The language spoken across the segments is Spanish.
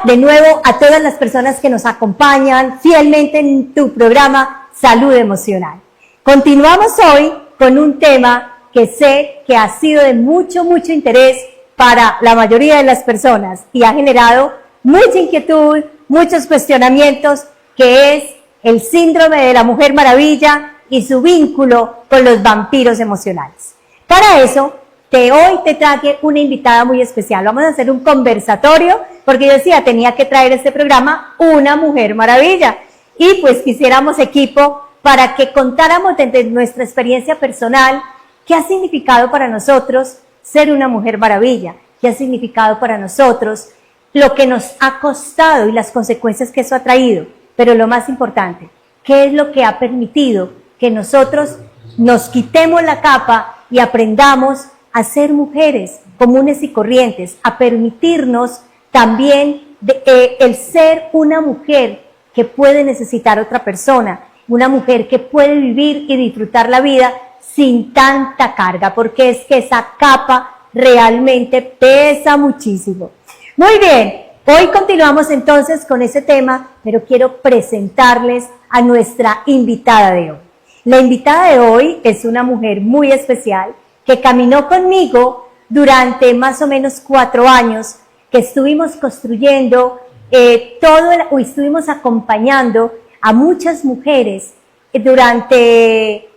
de nuevo a todas las personas que nos acompañan fielmente en tu programa Salud Emocional. Continuamos hoy con un tema que sé que ha sido de mucho interés para la mayoría de las personas y ha generado mucha inquietud, muchos cuestionamientos, que es el síndrome de la Mujer Maravilla y su vínculo con los vampiros emocionales. Para eso, hoy te traje una invitada muy especial. Vamos a hacer un conversatorio, porque yo decía, tenía que traer a este programa una Mujer Maravilla. Y pues quisiéramos equipo para que contáramos desde nuestra experiencia personal qué ha significado para nosotros ser una Mujer Maravilla, qué ha significado para nosotros lo que nos ha costado y las consecuencias que eso ha traído. Pero lo más importante, qué es lo que ha permitido que nosotros nos quitemos la capa y aprendamos a ser mujeres comunes y corrientes, a permitirnos también el ser una mujer que puede necesitar a otra persona, una mujer que puede vivir y disfrutar la vida sin tanta carga, porque es que esa capa realmente pesa muchísimo. Muy bien, hoy continuamos entonces con ese tema, pero quiero presentarles a nuestra invitada de hoy. La invitada de hoy es una mujer muy especial que caminó conmigo durante más o menos 4 años, que estuvimos construyendo estuvimos acompañando a muchas mujeres durante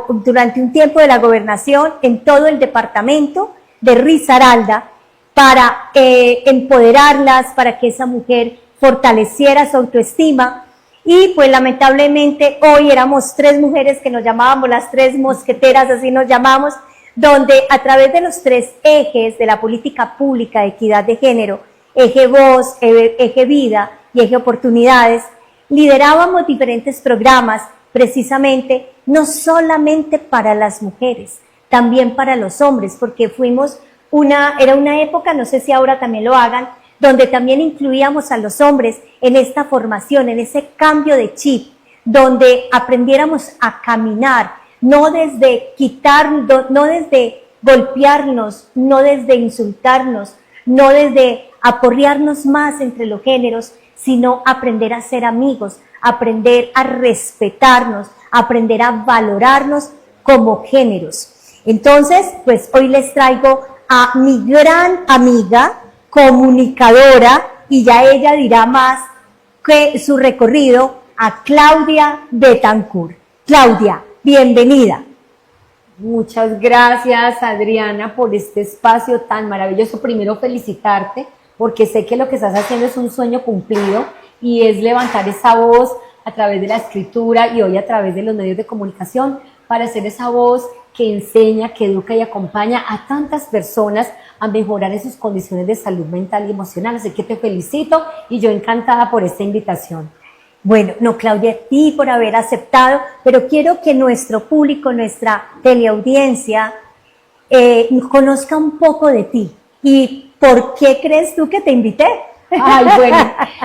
un tiempo de la gobernación en todo el departamento de Risaralda, para empoderarlas, para que esa mujer fortaleciera su autoestima. Y pues lamentablemente hoy éramos 3 mujeres que nos llamábamos las 3 mosqueteras, así nos llamamos, donde a través de los 3 ejes de la política pública de equidad de género, eje voz, eje vida y eje oportunidades, liderábamos diferentes programas precisamente no solamente para las mujeres, también para los hombres, porque era una época, no sé si ahora también lo hagan, donde también incluíamos a los hombres en esta formación, en ese cambio de chip, donde aprendiéramos a caminar, no desde no desde golpearnos, no desde insultarnos, no desde aporrearnos más entre los géneros, sino aprender a ser amigos, aprender a respetarnos, aprender a valorarnos como géneros. Entonces, pues hoy les traigo a mi gran amiga, comunicadora, y ya ella dirá más que su recorrido, a Claudia Betancourt. Claudia, bienvenida. Muchas gracias, Adriana, por este espacio tan maravilloso. Primero, felicitarte, porque sé que lo que estás haciendo es un sueño cumplido y es levantar esa voz a través de la escritura y hoy a través de los medios de comunicación para ser esa voz que enseña, que educa y acompaña a tantas personas a mejorar en sus condiciones de salud mental y emocional. Así que te felicito y yo encantada por esta invitación. Bueno, no, Claudia, a ti por haber aceptado, pero quiero que nuestro público, nuestra teleaudiencia, conozca un poco de ti. ¿Y por qué crees tú que te invité? Ay, bueno,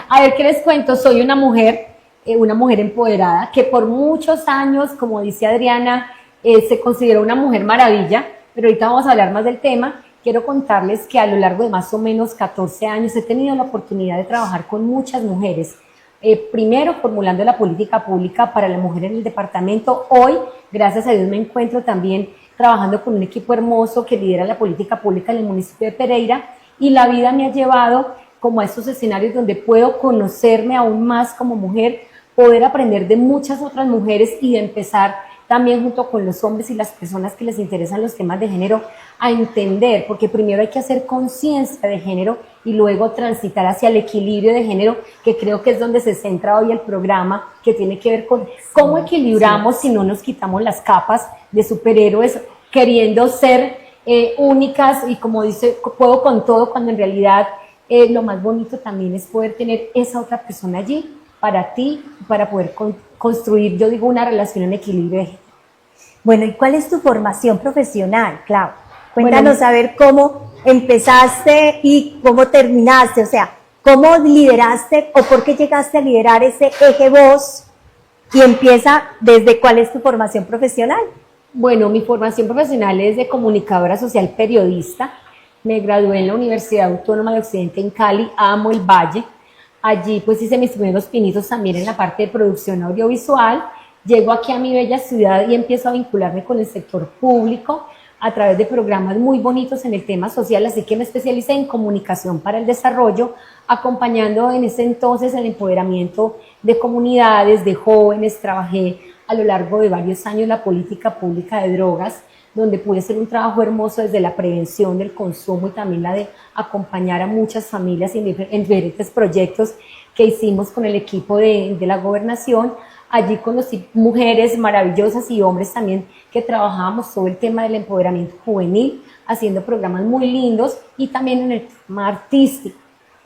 a ver, ¿qué les cuento? Soy una mujer empoderada, que por muchos años, como dice Adriana, se consideró una mujer maravilla, pero ahorita vamos a hablar más del tema. Quiero contarles que a lo largo de más o menos 14 años he tenido la oportunidad de trabajar con muchas mujeres. Primero formulando la política pública para la mujer en el departamento. Hoy, gracias a Dios, me encuentro también trabajando con un equipo hermoso que lidera la política pública en el municipio de Pereira, y la vida me ha llevado como a estos escenarios donde puedo conocerme aún más como mujer, poder aprender de muchas otras mujeres y de empezar también junto con los hombres y las personas que les interesan los temas de género a entender, porque primero hay que hacer conciencia de género y luego transitar hacia el equilibrio de género, que creo que es donde se centra hoy el programa, que tiene que ver con cómo equilibramos si no nos quitamos las capas de superhéroes queriendo ser únicas y como dice, puedo con todo, cuando en realidad lo más bonito también es poder tener esa otra persona allí para ti, para poder construir, yo digo, una relación en equilibrio de género. Bueno, ¿y cuál es tu formación profesional, Clau? Cuéntanos a ver cómo empezaste y cómo terminaste, o sea, cómo lideraste o por qué llegaste a liderar ese eje voz, y empieza desde cuál es tu formación profesional. Bueno, mi formación profesional es de comunicadora social periodista. Me gradué en la Universidad Autónoma de Occidente en Cali, amo el Valle. Allí pues hice mis primeros pinitos también en la parte de producción audiovisual. Llego aquí a mi bella ciudad y empiezo a vincularme con el sector público a través de programas muy bonitos en el tema social, así que me especialicé en comunicación para el desarrollo, acompañando en ese entonces el empoderamiento de comunidades, de jóvenes. Trabajé a lo largo de varios años la política pública de drogas, donde pude hacer un trabajo hermoso desde la prevención del consumo y también la de acompañar a muchas familias en diferentes proyectos que hicimos con el equipo de la gobernación. Allí conocí mujeres maravillosas y hombres también que trabajábamos todo el tema del empoderamiento juvenil, haciendo programas muy lindos y también en el tema artístico.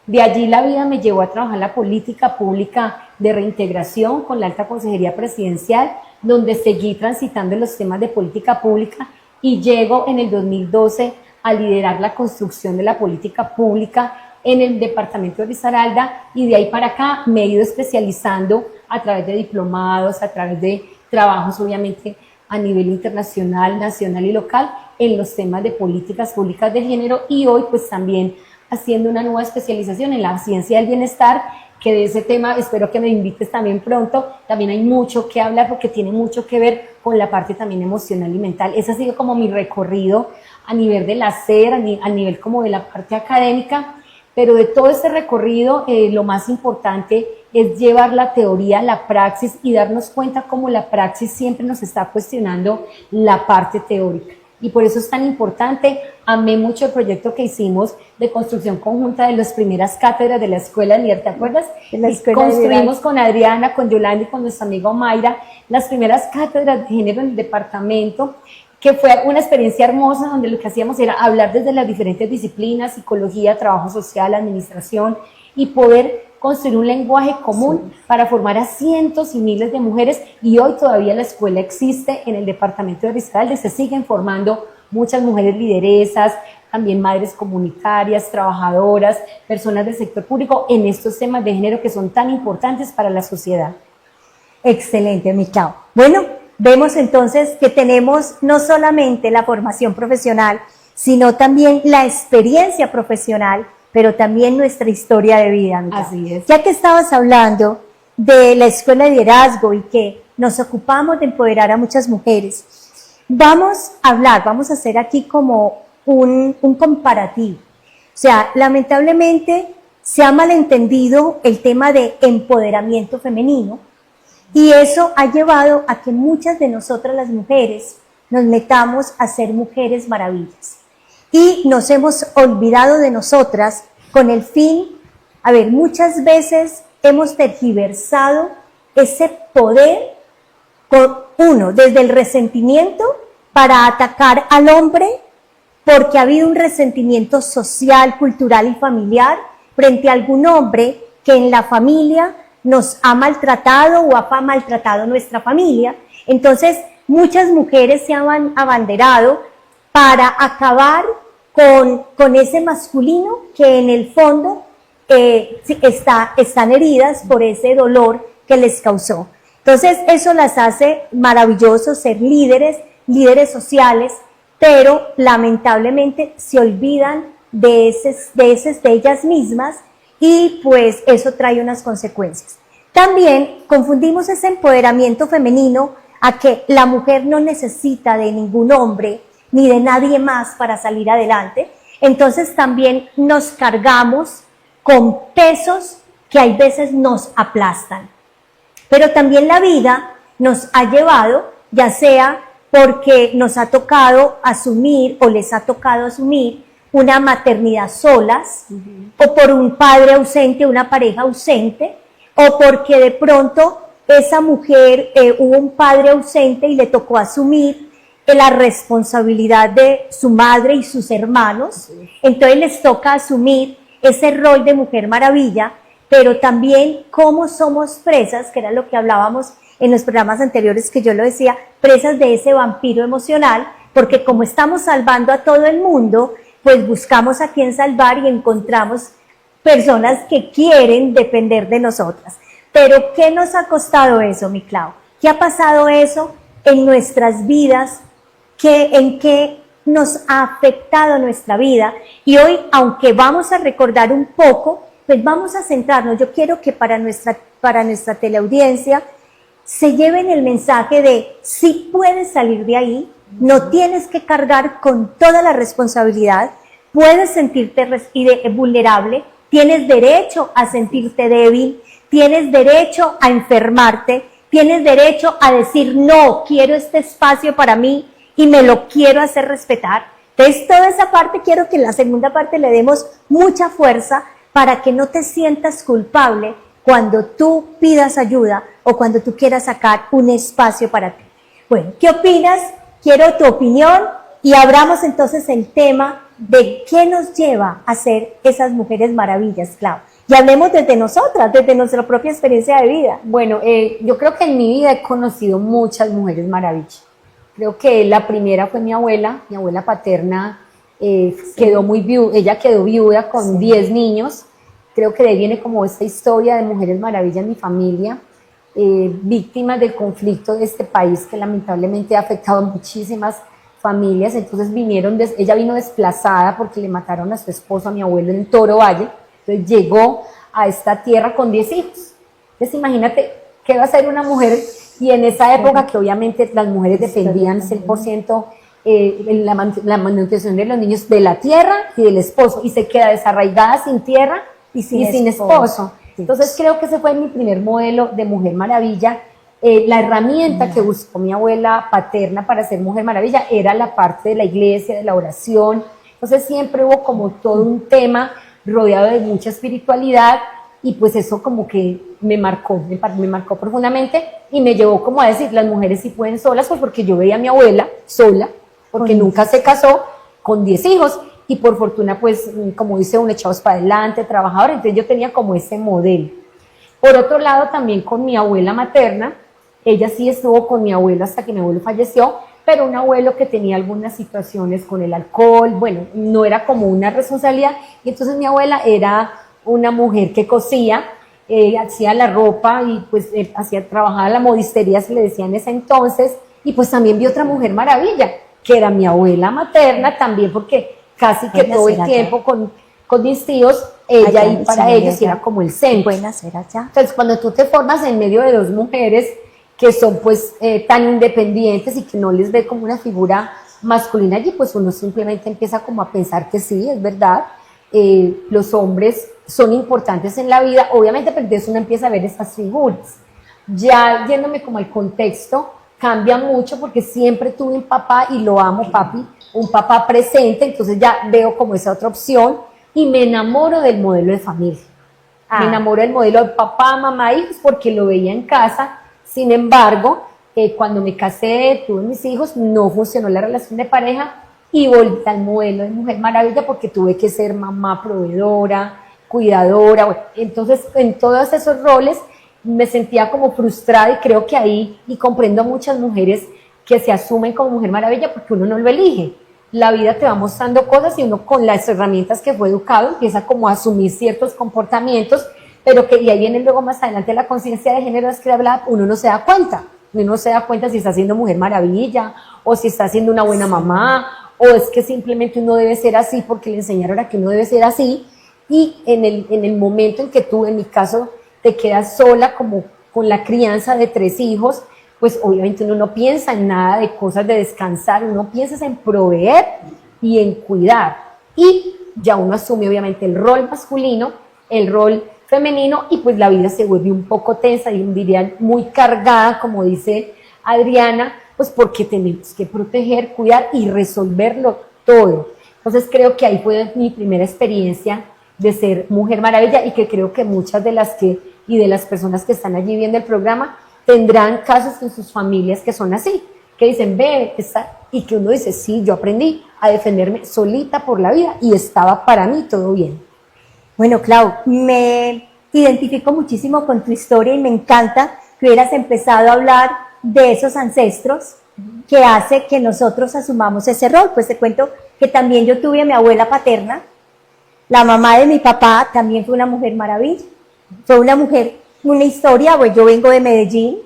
De allí la vida me llevó a trabajar la política pública de reintegración con la Alta Consejería Presidencial, donde seguí transitando los temas de política pública y llego en el 2012 a liderar la construcción de la política pública en el departamento de Risaralda, y de ahí para acá me he ido especializando a través de diplomados, a través de trabajos obviamente a nivel internacional, nacional y local en los temas de políticas públicas de género, y hoy pues también haciendo una nueva especialización en la ciencia del bienestar, que de ese tema espero que me invites también pronto. También hay mucho que hablar porque tiene mucho que ver con la parte también emocional y mental. Ese ha sido como mi recorrido a nivel del hacer, a nivel como de la parte académica, pero de todo este recorrido lo más importante es llevar la teoría a la praxis y darnos cuenta cómo la praxis siempre nos está cuestionando la parte teórica. Y por eso es tan importante. Amé mucho el proyecto que hicimos de construcción conjunta de las primeras cátedras de la Escuela de Líder, ¿te acuerdas? Construimos con Adriana, con Yolanda y con nuestra amiga Mayra las primeras cátedras de género en el departamento, que fue una experiencia hermosa donde lo que hacíamos era hablar desde las diferentes disciplinas: psicología, trabajo social, administración, y poder construir un lenguaje común para formar a cientos y miles de mujeres. Y hoy todavía la escuela existe en el departamento de Risaralda, se siguen formando muchas mujeres lideresas, también madres comunitarias, trabajadoras, personas del sector público en estos temas de género que son tan importantes para la sociedad. Excelente, mi Clau. Bueno, vemos entonces que tenemos no solamente la formación profesional, sino también la experiencia profesional, pero también nuestra historia de vida. Así es. Ya que estabas hablando de la Escuela de Liderazgo y que nos ocupamos de empoderar a muchas mujeres, vamos a hacer aquí como un comparativo. O sea, lamentablemente se ha malentendido el tema de empoderamiento femenino, y eso ha llevado a que muchas de nosotras las mujeres nos metamos a ser mujeres maravillas. Y nos hemos olvidado de nosotras con el fin, muchas veces hemos tergiversado ese poder desde el resentimiento para atacar al hombre, porque ha habido un resentimiento social, cultural y familiar frente a algún hombre que en la familia nos ha maltratado o ha maltratado nuestra familia. Entonces, muchas mujeres se han abanderado para acabar con ese masculino que en el fondo están heridas por ese dolor que les causó. Entonces, eso las hace maravillosos ser líderes sociales, pero lamentablemente se olvidan de ellas mismas, y pues eso trae unas consecuencias. También confundimos ese empoderamiento femenino a que la mujer no necesita de ningún hombre ni de nadie más para salir adelante. Entonces también nos cargamos con pesos que hay veces nos aplastan. Pero también la vida nos ha llevado, ya sea porque nos ha tocado asumir o les ha tocado asumir una maternidad solas, o por un padre ausente, una pareja ausente, o porque de pronto esa mujer hubo un padre ausente y le tocó asumir la responsabilidad de su madre y sus hermanos. Entonces les toca asumir ese rol de mujer maravilla, pero también cómo somos presas, que era lo que hablábamos en los programas anteriores, que yo lo decía, presas de ese vampiro emocional, porque como estamos salvando a todo el mundo, pues buscamos a quién salvar y encontramos personas que quieren depender de nosotras. Pero ¿qué nos ha costado eso, mi Clau? ¿Qué ha pasado eso en nuestras vidas? ¿En qué nos ha afectado nuestra vida? Y hoy, aunque vamos a recordar un poco, pues vamos a centrarnos. Yo quiero que para nuestra teleaudiencia se lleven el mensaje de si puedes salir de ahí, no tienes que cargar con toda la responsabilidad, puedes sentirte vulnerable, tienes derecho a sentirte débil, tienes derecho a enfermarte, tienes derecho a decir no, quiero este espacio para mí y me lo quiero hacer respetar. Entonces toda esa parte quiero que en la segunda parte le demos mucha fuerza para que no te sientas culpable cuando tú pidas ayuda o cuando tú quieras sacar un espacio para ti. Bueno, ¿qué opinas? Quiero tu opinión y abramos entonces el tema de qué nos lleva a ser esas mujeres maravillas, Clau. Y hablemos desde nosotras, desde nuestra propia experiencia de vida. Bueno, yo creo que en mi vida he conocido muchas mujeres maravillas. Creo que la primera fue mi abuela paterna, quedó ella quedó viuda con 10 niños. Creo que de ahí viene como esta historia de mujeres maravillas en mi familia, víctimas del conflicto de este país que lamentablemente ha afectado a muchísimas familias. Entonces ella vino desplazada porque le mataron a su esposo, a mi abuelo, en Toro Valle. Entonces llegó a esta tierra con 10 hijos. Entonces imagínate qué va a ser una mujer, y en esa época que obviamente las mujeres dependían 100% en la manutención de los niños de la tierra y del esposo, y se queda desarraigada sin tierra y sin esposo. Entonces creo que ese fue mi primer modelo de mujer maravilla. La herramienta que buscó mi abuela paterna para ser mujer maravilla era la parte de la iglesia, de la oración. Entonces siempre hubo como todo un tema rodeado de mucha espiritualidad, y pues eso como que me marcó profundamente y me llevó como a decir, las mujeres sí pueden solas, pues porque yo veía a mi abuela sola, porque nunca se casó, con 10 hijos, y por fortuna pues como dice uno, echados para adelante, trabajador. Entonces yo tenía como ese modelo. Por otro lado también con mi abuela materna, ella sí estuvo con mi abuelo hasta que mi abuelo falleció, pero un abuelo que tenía algunas situaciones con el alcohol, bueno, no era como una responsabilidad, y entonces mi abuela era una mujer que cosía, hacía la ropa y pues trabajaba la modistería, se le decía en ese entonces, y pues también vi otra mujer maravilla, que era mi abuela materna también, porque casi que todo el tiempo con mis tíos, ella y para ellos era como el centro. Entonces cuando tú te formas en medio de dos mujeres que son pues tan independientes y que no les ve como una figura masculina allí, pues uno simplemente empieza como a pensar que sí, es verdad, los hombres son importantes en la vida, obviamente, pero entonces uno empieza a ver esas figuras. Ya yéndome como al contexto, cambia mucho porque siempre tuve un papá, y lo amo, papi, un papá presente, entonces ya veo como esa otra opción y me enamoro del modelo de familia. Me enamoro del modelo de papá, mamá, hijos, porque lo veía en casa. Sin embargo, cuando me casé, tuve mis hijos, no funcionó la relación de pareja y volví al modelo de mujer maravilla porque tuve que ser mamá proveedora, cuidadora. Bueno, entonces en todos esos roles me sentía como frustrada, y creo que ahí, y comprendo a muchas mujeres que se asumen como mujer maravilla porque uno no lo elige. La vida te va mostrando cosas y uno con las herramientas que fue educado empieza como a asumir ciertos comportamientos, pero que y ahí viene luego más adelante la conciencia de género, es que hablaba, uno no se da cuenta. Uno no se da cuenta si está siendo mujer maravilla o si está siendo una buena mamá, o es que simplemente uno debe ser así porque le enseñaron a que uno debe ser así. Y en el momento en que tú, en mi caso, te quedas sola como con la crianza de 3 hijos, pues obviamente uno no piensa en nada de cosas de descansar, uno piensa en proveer y en cuidar. Y ya uno asume obviamente el rol masculino, el rol femenino, y pues la vida se vuelve un poco tensa y diría muy cargada, como dice Adriana, pues porque tenemos que proteger, cuidar y resolverlo todo. Entonces creo que ahí fue mi primera experiencia de ser mujer maravilla, y que creo que muchas de las personas que están allí viendo el programa tendrán casos en sus familias que son así, que dicen, ve, y que uno dice, sí, yo aprendí a defenderme solita por la vida y estaba para mí todo bien. Bueno, Clau, me identifico muchísimo con tu historia y me encanta que hubieras empezado a hablar de esos ancestros que hace que nosotros asumamos ese rol. Pues te cuento que también yo tuve a mi abuela paterna, la mamá de mi papá también fue una mujer maravilla, fue una historia, pues yo vengo de Medellín,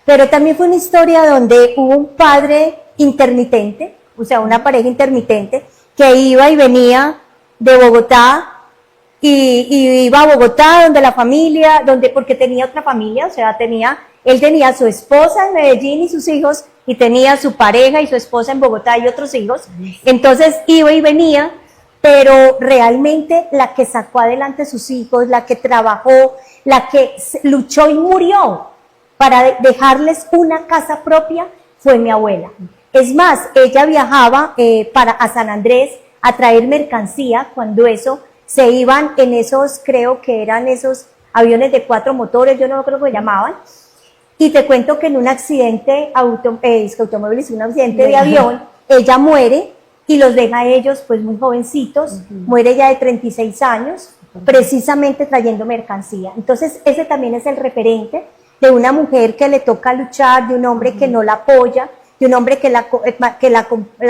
pero también fue una historia donde hubo un padre intermitente, o sea, una pareja intermitente que iba y venía de Bogotá y iba a Bogotá, donde la familia, porque tenía otra familia, o sea, él tenía su esposa en Medellín y sus hijos, y tenía su pareja y su esposa en Bogotá y otros hijos, entonces iba y venía, pero realmente la que sacó adelante sus hijos, la que trabajó, la que luchó y murió para dejarles una casa propia, fue mi abuela. Es más, ella viajaba a San Andrés a traer mercancía, cuando eso se iban en esos, creo que eran esos aviones de 4 motores, yo no creo que llamaban, y te cuento que en un accidente automovilístico, un accidente de avión, ella muere y los deja a ellos pues muy jovencitos, muere ya de 36 años, precisamente trayendo mercancía. Entonces ese también es el referente de una mujer que le toca luchar, de un hombre que no la apoya, de un hombre que la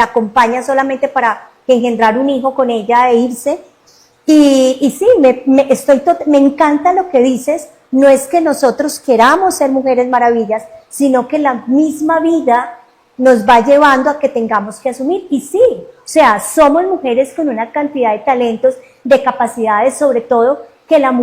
acompaña solamente para engendrar un hijo con ella e irse. Y sí, me encanta lo que dices, no es que nosotros queramos ser mujeres maravillas, sino que la misma vida nos va llevando a que tengamos que asumir. Y sí, o sea, somos mujeres con una cantidad de talentos, de capacidades, sobre todo que las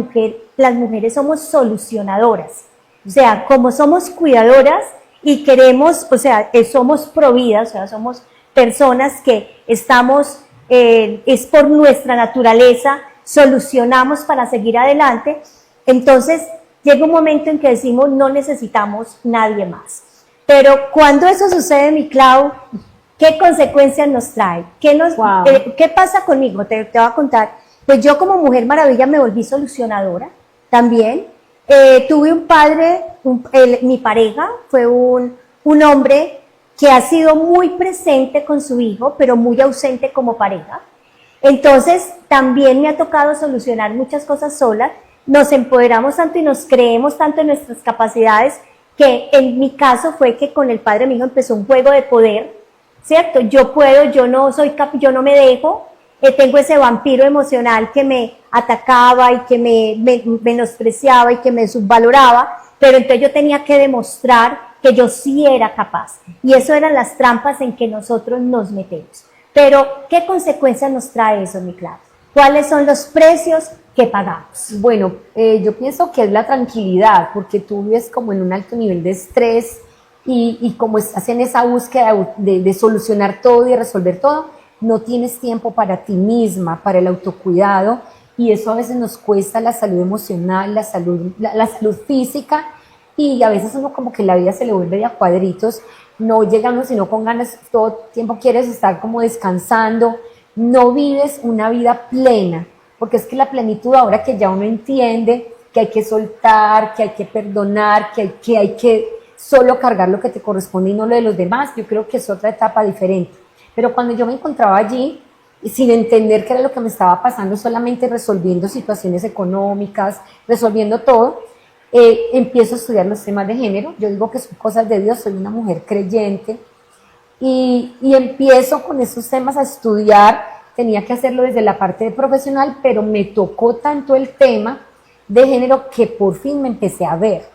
mujeres somos solucionadoras. O sea, como somos cuidadoras y queremos, o sea, somos providas, o sea, somos personas que estamos, es por nuestra naturaleza, solucionamos para seguir adelante. Entonces, llega un momento en que decimos, no necesitamos nadie más. Pero cuando eso sucede, mi Clau, ¿qué consecuencias nos trae? ¿Qué pasa conmigo? Te voy a contar. Pues yo como Mujer Maravilla me volví solucionadora también. Tuve un padre, mi pareja fue un hombre que ha sido muy presente con su hijo, pero muy ausente como pareja. Entonces, también me ha tocado solucionar muchas cosas solas. Nos empoderamos tanto y nos creemos tanto en nuestras capacidades, que en mi caso fue que con el padre de mi hijo empezó un juego de poder, ¿cierto? Yo puedo, yo no me dejo, tengo ese vampiro emocional que me atacaba y que me menospreciaba y que me subvaloraba, pero entonces yo tenía que demostrar que yo sí era capaz. Y eso eran las trampas en que nosotros nos metemos. Pero, ¿qué consecuencias nos trae eso, mi Clara? ¿Cuáles son los precios que pagamos? Bueno, yo pienso que es la tranquilidad, porque tú vives como en un alto nivel de estrés y como estás en esa búsqueda de solucionar todo y resolver todo, no tienes tiempo para ti misma, para el autocuidado, y eso a veces nos cuesta la salud emocional, la salud física, y a veces uno como que la vida se le vuelve de a cuadritos, no llega uno sino con ganas, todo el tiempo quieres estar como descansando, no vives una vida plena, porque es que la plenitud, ahora que ya uno entiende que hay que soltar, que hay que perdonar, que hay que solo cargar lo que te corresponde y no lo de los demás, yo creo que es otra etapa diferente. Pero cuando yo me encontraba allí, sin entender qué era lo que me estaba pasando, solamente resolviendo situaciones económicas, resolviendo todo, empiezo a estudiar los temas de género. Yo digo que son cosas de Dios, soy una mujer creyente, y empiezo con esos temas a estudiar. Tenía que hacerlo desde la parte profesional, pero me tocó tanto el tema de género que por fin me empecé a ver.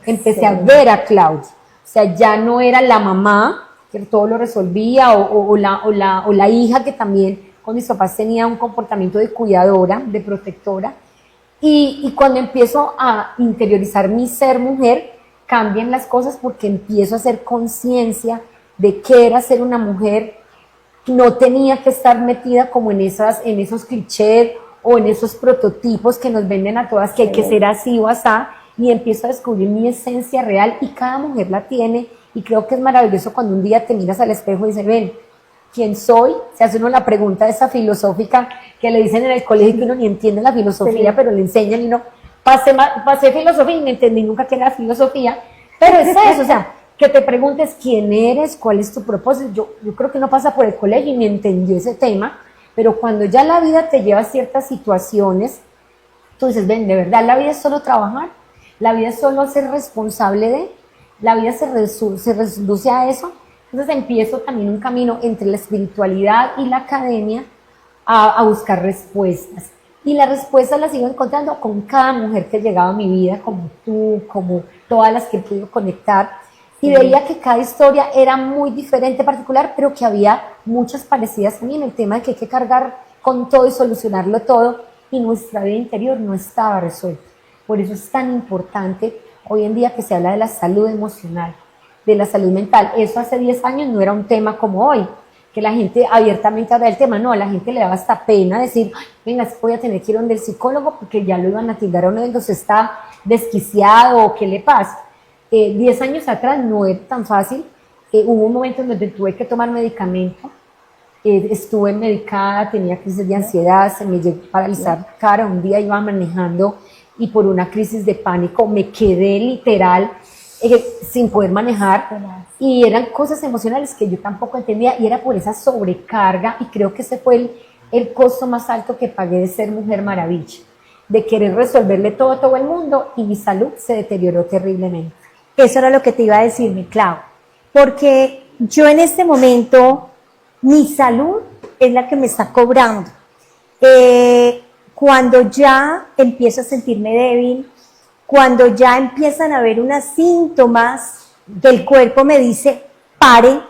Empecé a ver a Claudia. O sea, ya no era la mamá que todo lo resolvía, o la hija que también con mis papás tenía un comportamiento de cuidadora, de protectora. Y cuando empiezo a interiorizar mi ser mujer, cambian las cosas, porque empiezo a hacer conciencia de qué era ser una mujer. No tenía que estar metida como en esos clichés o en esos prototipos que nos venden a todas, que hay que ser así o asá, y empiezo a descubrir mi esencia real, y cada mujer la tiene, y creo que es maravilloso cuando un día te miras al espejo y dices, ven, ¿quién soy? Se hace uno la pregunta esa filosófica que le dicen en el colegio, que uno ni entiende la filosofía, sí, pero le enseñan, y no, pasé filosofía y no entendí nunca qué era filosofía, pero es eso, o sea, que te preguntes quién eres, cuál es tu propósito. Yo creo que no pasa por el colegio y ni entendí ese tema, pero cuando ya la vida te lleva a ciertas situaciones, tú dices, ven, de verdad, la vida es solo trabajar, la vida es solo ser responsable la vida se reduce a eso. Entonces empiezo también un camino entre la espiritualidad y la academia a buscar respuestas. Y las respuestas las sigo encontrando con cada mujer que llegaba a mi vida, como tú, como todas las que he podido conectar. Y veía que cada historia era muy diferente, particular, pero que había muchas parecidas también. El tema de que hay que cargar con todo y solucionarlo todo. y nuestra vida interior no estaba resuelta. Por eso es tan importante hoy en día que se habla de la salud emocional, de la salud mental. Eso hace 10 años no era un tema como hoy, que la gente abiertamente habla del tema. No, a la gente le daba hasta pena decir, "Ay, venga, voy a tener que ir donde el psicólogo porque ya lo iban a tildar a uno de ellos, está desquiciado o qué le pasa". 10 años atrás no era tan fácil. Hubo un momento en donde tuve que tomar medicamento. Estuve medicada, tenía crisis de ansiedad, se me llegó a paralizar cara. Un día iba manejando y por una crisis de pánico me quedé literal sin poder manejar, y eran cosas emocionales que yo tampoco entendía, y era por esa sobrecarga, y creo que ese fue el costo más alto que pagué de ser Mujer Maravilla, de querer resolverle todo a todo el mundo, y mi salud se deterioró terriblemente. Eso era lo que te iba a decir, mi Clau, porque yo en este momento, mi salud es la que me está cobrando. Cuando ya empiezo a sentirme débil, cuando ya empiezan a haber unos síntomas que el cuerpo me dice pare,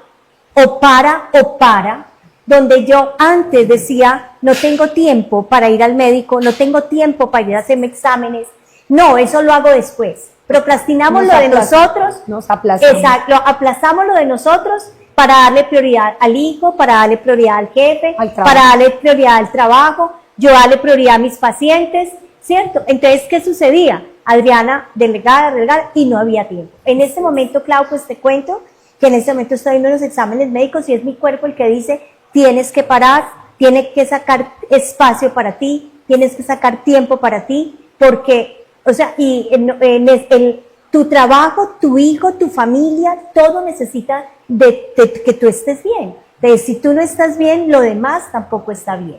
o para, donde yo antes decía no tengo tiempo para ir al médico, no tengo tiempo para ir a hacerme exámenes, no, eso lo hago después. Procrastinamos lo de nosotros, nos aplazamos. Exacto, aplazamos lo de nosotros para darle prioridad al hijo, para darle prioridad al jefe, para darle prioridad al trabajo, yo darle prioridad a mis pacientes, ¿cierto? Entonces, ¿qué sucedía? Adriana delegada, y no había tiempo. En este momento, Clau, pues te cuento que en este momento estoy viendo los exámenes médicos y es mi cuerpo el que dice, tienes que parar, tienes que sacar espacio para ti, tienes que sacar tiempo para ti, porque, o sea, y tu trabajo, tu hijo, tu familia, todo necesita de que tú estés bien. Entonces, si tú no estás bien, lo demás tampoco está bien.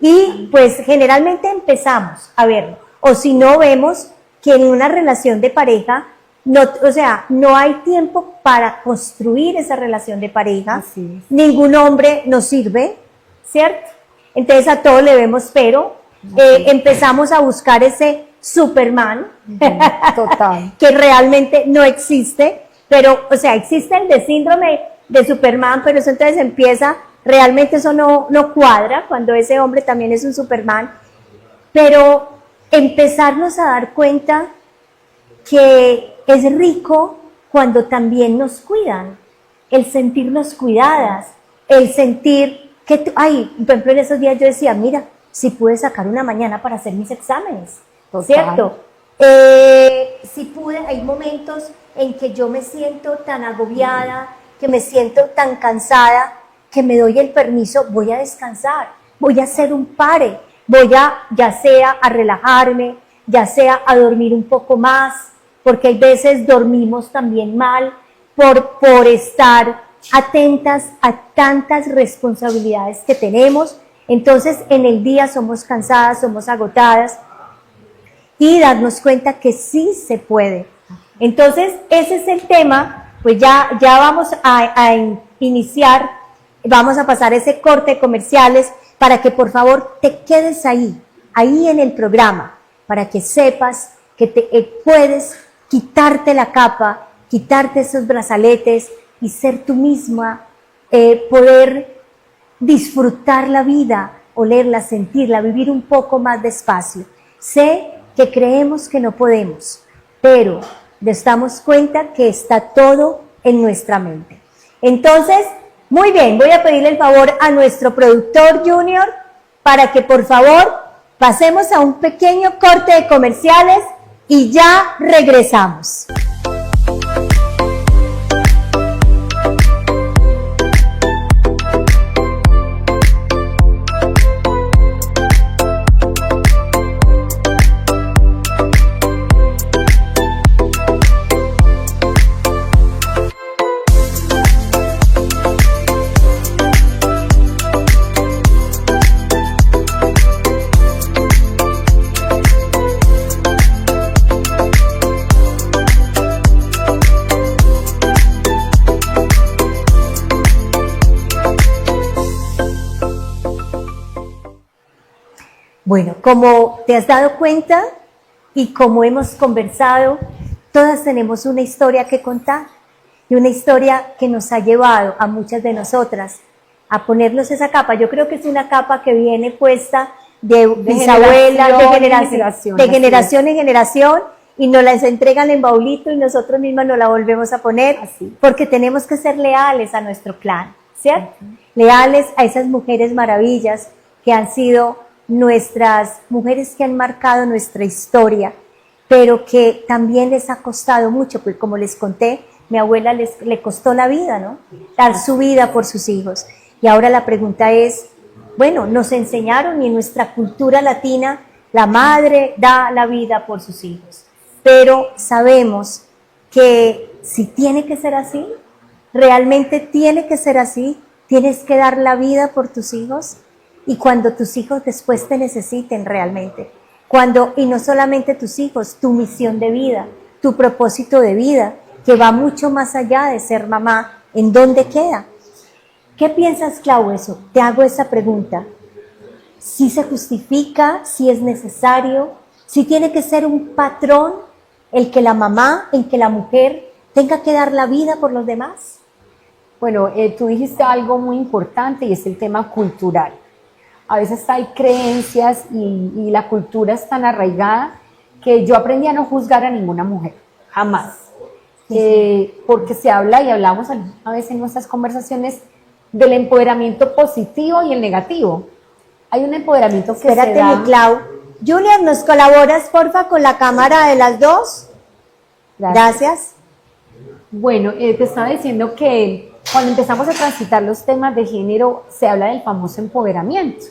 Y pues generalmente empezamos a verlo, o si no vemos que en una relación de pareja, no, o sea, no hay tiempo para construir esa relación de pareja, ningún hombre nos sirve, ¿cierto? Entonces a todos le vemos pero, empezamos a buscar ese Superman, total, que realmente no existe, pero, o sea, existe el de síndrome de Superman, pero eso entonces empieza, realmente eso no cuadra, cuando ese hombre también es un Superman, pero empezarnos a dar cuenta que es rico cuando también nos cuidan, el sentirnos cuidadas, el sentir que, por ejemplo, en esos días yo decía, mira, si pude sacar una mañana para hacer mis exámenes, ¿cierto? Si pude, hay momentos en que yo me siento tan agobiada, que me siento tan cansada, que me doy el permiso, voy a descansar, voy a hacer un pare, voy a, ya sea a relajarme, ya sea a dormir un poco más, porque hay veces dormimos también mal por estar atentas a tantas responsabilidades que tenemos. Entonces en el día somos cansadas, somos agotadas, y darnos cuenta que sí se puede. Entonces ese es el tema, pues ya vamos a iniciar, vamos a pasar ese corte de comerciales, para que por favor te quedes ahí en el programa, para que sepas que puedes quitarte la capa, quitarte esos brazaletes y ser tú misma, poder disfrutar la vida, olerla, sentirla, vivir un poco más despacio. Sé que creemos que no podemos, pero nos damos cuenta que está todo en nuestra mente. Entonces, muy bien, voy a pedirle el favor a nuestro productor junior para que por favor pasemos a un pequeño corte de comerciales y ya regresamos. Bueno, como te has dado cuenta y como hemos conversado, todas tenemos una historia que contar, y una historia que nos ha llevado a muchas de nosotras a ponernos esa capa. Yo creo que es una capa que viene puesta de bisabuelas, de generación en generación, y nos las entregan en baulito y nosotros mismos nos la volvemos a poner, porque tenemos que ser leales a nuestro clan, ¿cierto? Leales a esas mujeres maravillas que han sido nuestras mujeres que han marcado nuestra historia, pero que también les ha costado mucho, porque como les conté, mi abuela le costó la vida, ¿no? Dar su vida por sus hijos. Y ahora la pregunta es, bueno, nos enseñaron y en nuestra cultura latina, la madre da la vida por sus hijos. Pero sabemos que si tiene que ser así, realmente tiene que ser así, tienes que dar la vida por tus hijos y cuando tus hijos después te necesiten realmente. Y no solamente tus hijos, tu misión de vida, tu propósito de vida, que va mucho más allá de ser mamá, ¿en dónde queda? ¿Qué piensas, Clau, eso? Te hago esa pregunta. ¿Si se justifica, si es necesario, si tiene que ser un patrón el que la mamá, el que la mujer tenga que dar la vida por los demás? Bueno, tú dijiste algo muy importante y es el tema cultural. A veces hay creencias y la cultura es tan arraigada que yo aprendí a no juzgar a ninguna mujer, jamás. Porque se habla y hablamos a veces en nuestras conversaciones del empoderamiento positivo y el negativo. Hay un empoderamiento que Espérate, se da... mi Clau. Julian, ¿nos colaboras, porfa, con la cámara de las dos? Gracias. Bueno, te estaba diciendo que cuando empezamos a transitar los temas de género, se habla del famoso empoderamiento.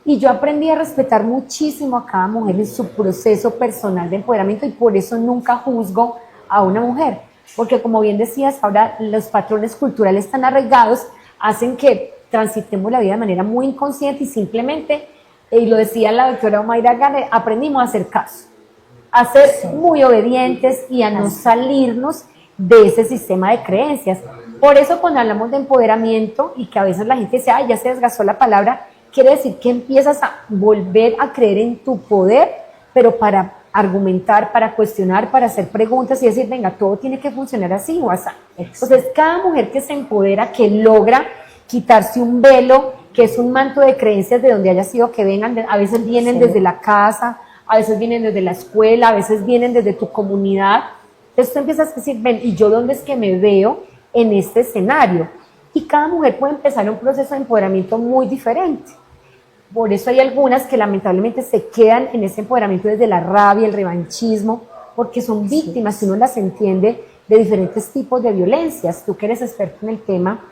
Y yo aprendí a respetar muchísimo a cada mujer en su proceso personal de empoderamiento y por eso nunca juzgo a una mujer. Porque como bien decías, ahora los patrones culturales tan arraigados hacen que transitemos la vida de manera muy inconsciente y simplemente, y lo decía la doctora Omaira Gane, aprendimos a hacer caso, a ser muy obedientes y a no salirnos de ese sistema de creencias. Por eso cuando hablamos de empoderamiento y que a veces la gente dice, ay, ya se desgastó la palabra, quiere decir que empiezas a volver a creer en tu poder, pero para argumentar, para cuestionar, para hacer preguntas y decir, venga, todo tiene que funcionar así o así. Entonces, cada mujer que se empodera, que logra quitarse un velo, que es un manto de creencias de donde haya sido que vengan, a veces vienen desde la casa, a veces vienen desde la escuela, a veces vienen desde tu comunidad. Entonces tú empiezas a decir, ven, ¿y yo dónde es que me veo en este escenario? Y cada mujer puede empezar un proceso de empoderamiento muy diferente. Por eso hay algunas que lamentablemente se quedan en ese empoderamiento desde la rabia, el revanchismo, porque son víctimas, si uno las entiende, de diferentes tipos de violencias. Tú que eres experto en el tema,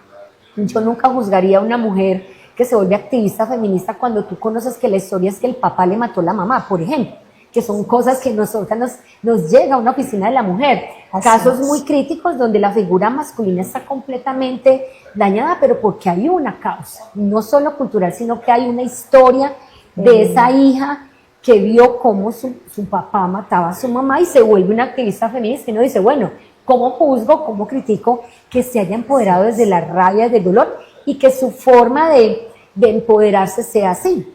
yo nunca juzgaría a una mujer que se vuelve activista feminista cuando tú conoces que la historia es que el papá le mató a la mamá, por ejemplo, que son cosas que nosotras nos llega a una oficina de la mujer. Casos muy críticos donde la figura masculina está completamente dañada, pero porque hay una causa, no solo cultural, sino que hay una historia de esa hija que vio cómo su papá mataba a su mamá y se vuelve una activista feminista y no dice, bueno, ¿cómo juzgo, cómo critico que se haya empoderado desde la rabia, desde el dolor y que su forma de empoderarse sea así?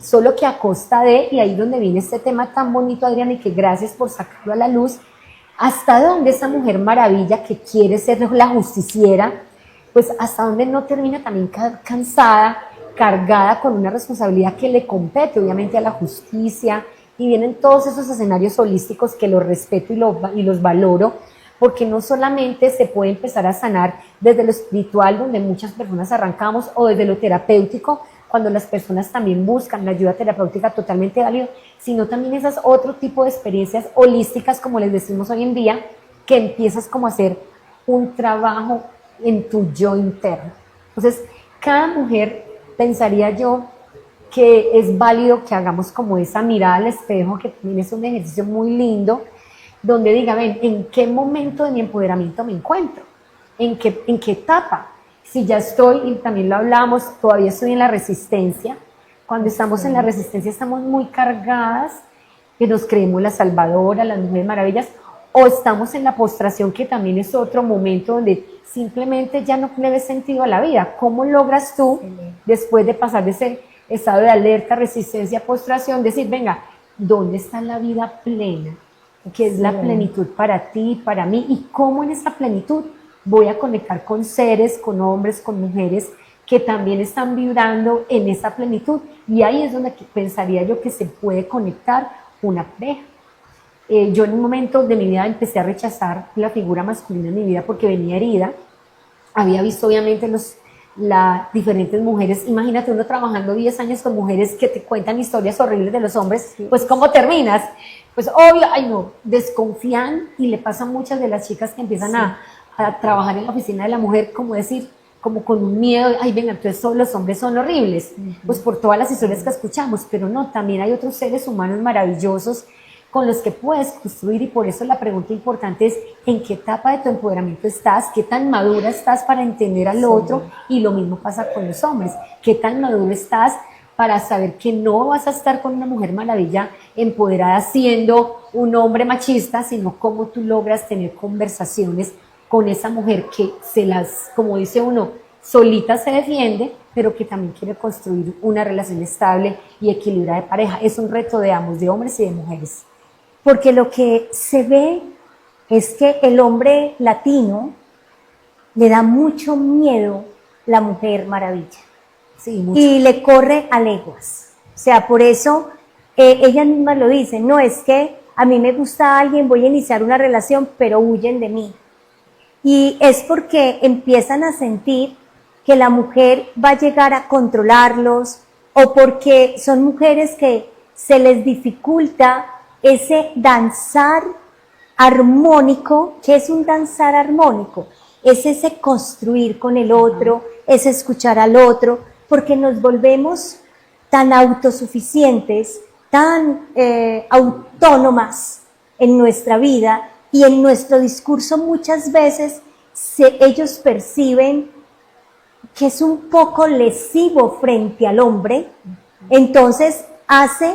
Solo que a costa de, y ahí donde viene este tema tan bonito, Adriana, y que gracias por sacarlo a la luz, hasta dónde esa mujer maravilla que quiere ser la justiciera, pues hasta dónde no termina también cansada, cargada con una responsabilidad que le compete obviamente a la justicia, y vienen todos esos escenarios holísticos que los respeto y los valoro, porque no solamente se puede empezar a sanar desde lo espiritual, donde muchas personas arrancamos, o desde lo terapéutico, cuando las personas también buscan la ayuda terapéutica totalmente válido, sino también esas otro tipo de experiencias holísticas, como les decimos hoy en día, que empiezas como a hacer un trabajo en tu yo interno. Entonces, cada mujer, pensaría yo, que es válido que hagamos como esa mirada al espejo, que también es un ejercicio muy lindo, donde diga, ven, ¿en qué momento de mi empoderamiento me encuentro? ¿En qué etapa? Si ya estoy, y también lo hablamos, todavía estoy en la resistencia. Cuando estamos en la resistencia estamos muy cargadas, que nos creemos la salvadora, las mujeres maravillas, o estamos en la postración, que también es otro momento donde simplemente ya no le ves sentido a la vida. ¿Cómo logras tú, después de pasar de ese estado de alerta, resistencia, postración, decir, venga, ¿dónde está la vida plena? ¿Qué es la plenitud para ti, para mí? ¿Y cómo en esa plenitud voy a conectar con seres, con hombres, con mujeres que también están vibrando en esa plenitud, y ahí es donde pensaría yo que se puede conectar una pareja. Yo en un momento de mi vida empecé a rechazar la figura masculina en mi vida porque venía herida, había visto obviamente las diferentes mujeres, imagínate uno trabajando 10 años con mujeres que te cuentan historias horribles de los hombres, pues ¿cómo terminas? Pues obvio, ay no, desconfían, y le pasa a muchas de las chicas que empiezan a trabajar en la oficina de la mujer, como decir, como con un miedo, ay venga, entonces todos los hombres son horribles, pues por todas las historias que escuchamos, pero no, también hay otros seres humanos maravillosos con los que puedes construir, y por eso la pregunta importante es ¿en qué etapa de tu empoderamiento estás? ¿Qué tan madura estás para entender al otro? Y lo mismo pasa con los hombres, ¿qué tan maduro estás para saber que no vas a estar con una mujer maravilla empoderada siendo un hombre machista, sino cómo tú logras tener conversaciones con esa mujer que como dice uno, solita se defiende, pero que también quiere construir una relación estable y equilibrada de pareja? Es un reto de ambos, de hombres y de mujeres. Porque lo que se ve es que el hombre latino le da mucho miedo la mujer maravilla. Sí, mucho. Y le corre a leguas. O sea, por eso ellas mismas lo dicen, no es que a mí me gusta alguien, voy a iniciar una relación, pero huyen de mí. Y es porque empiezan a sentir que la mujer va a llegar a controlarlos, o porque son mujeres que se les dificulta ese danzar armónico. ¿Qué es un danzar armónico? Es ese construir con el otro, es escuchar al otro, porque nos volvemos tan autosuficientes, tan autónomas en nuestra vida, y en nuestro discurso muchas veces ellos perciben que es un poco lesivo frente al hombre, entonces hace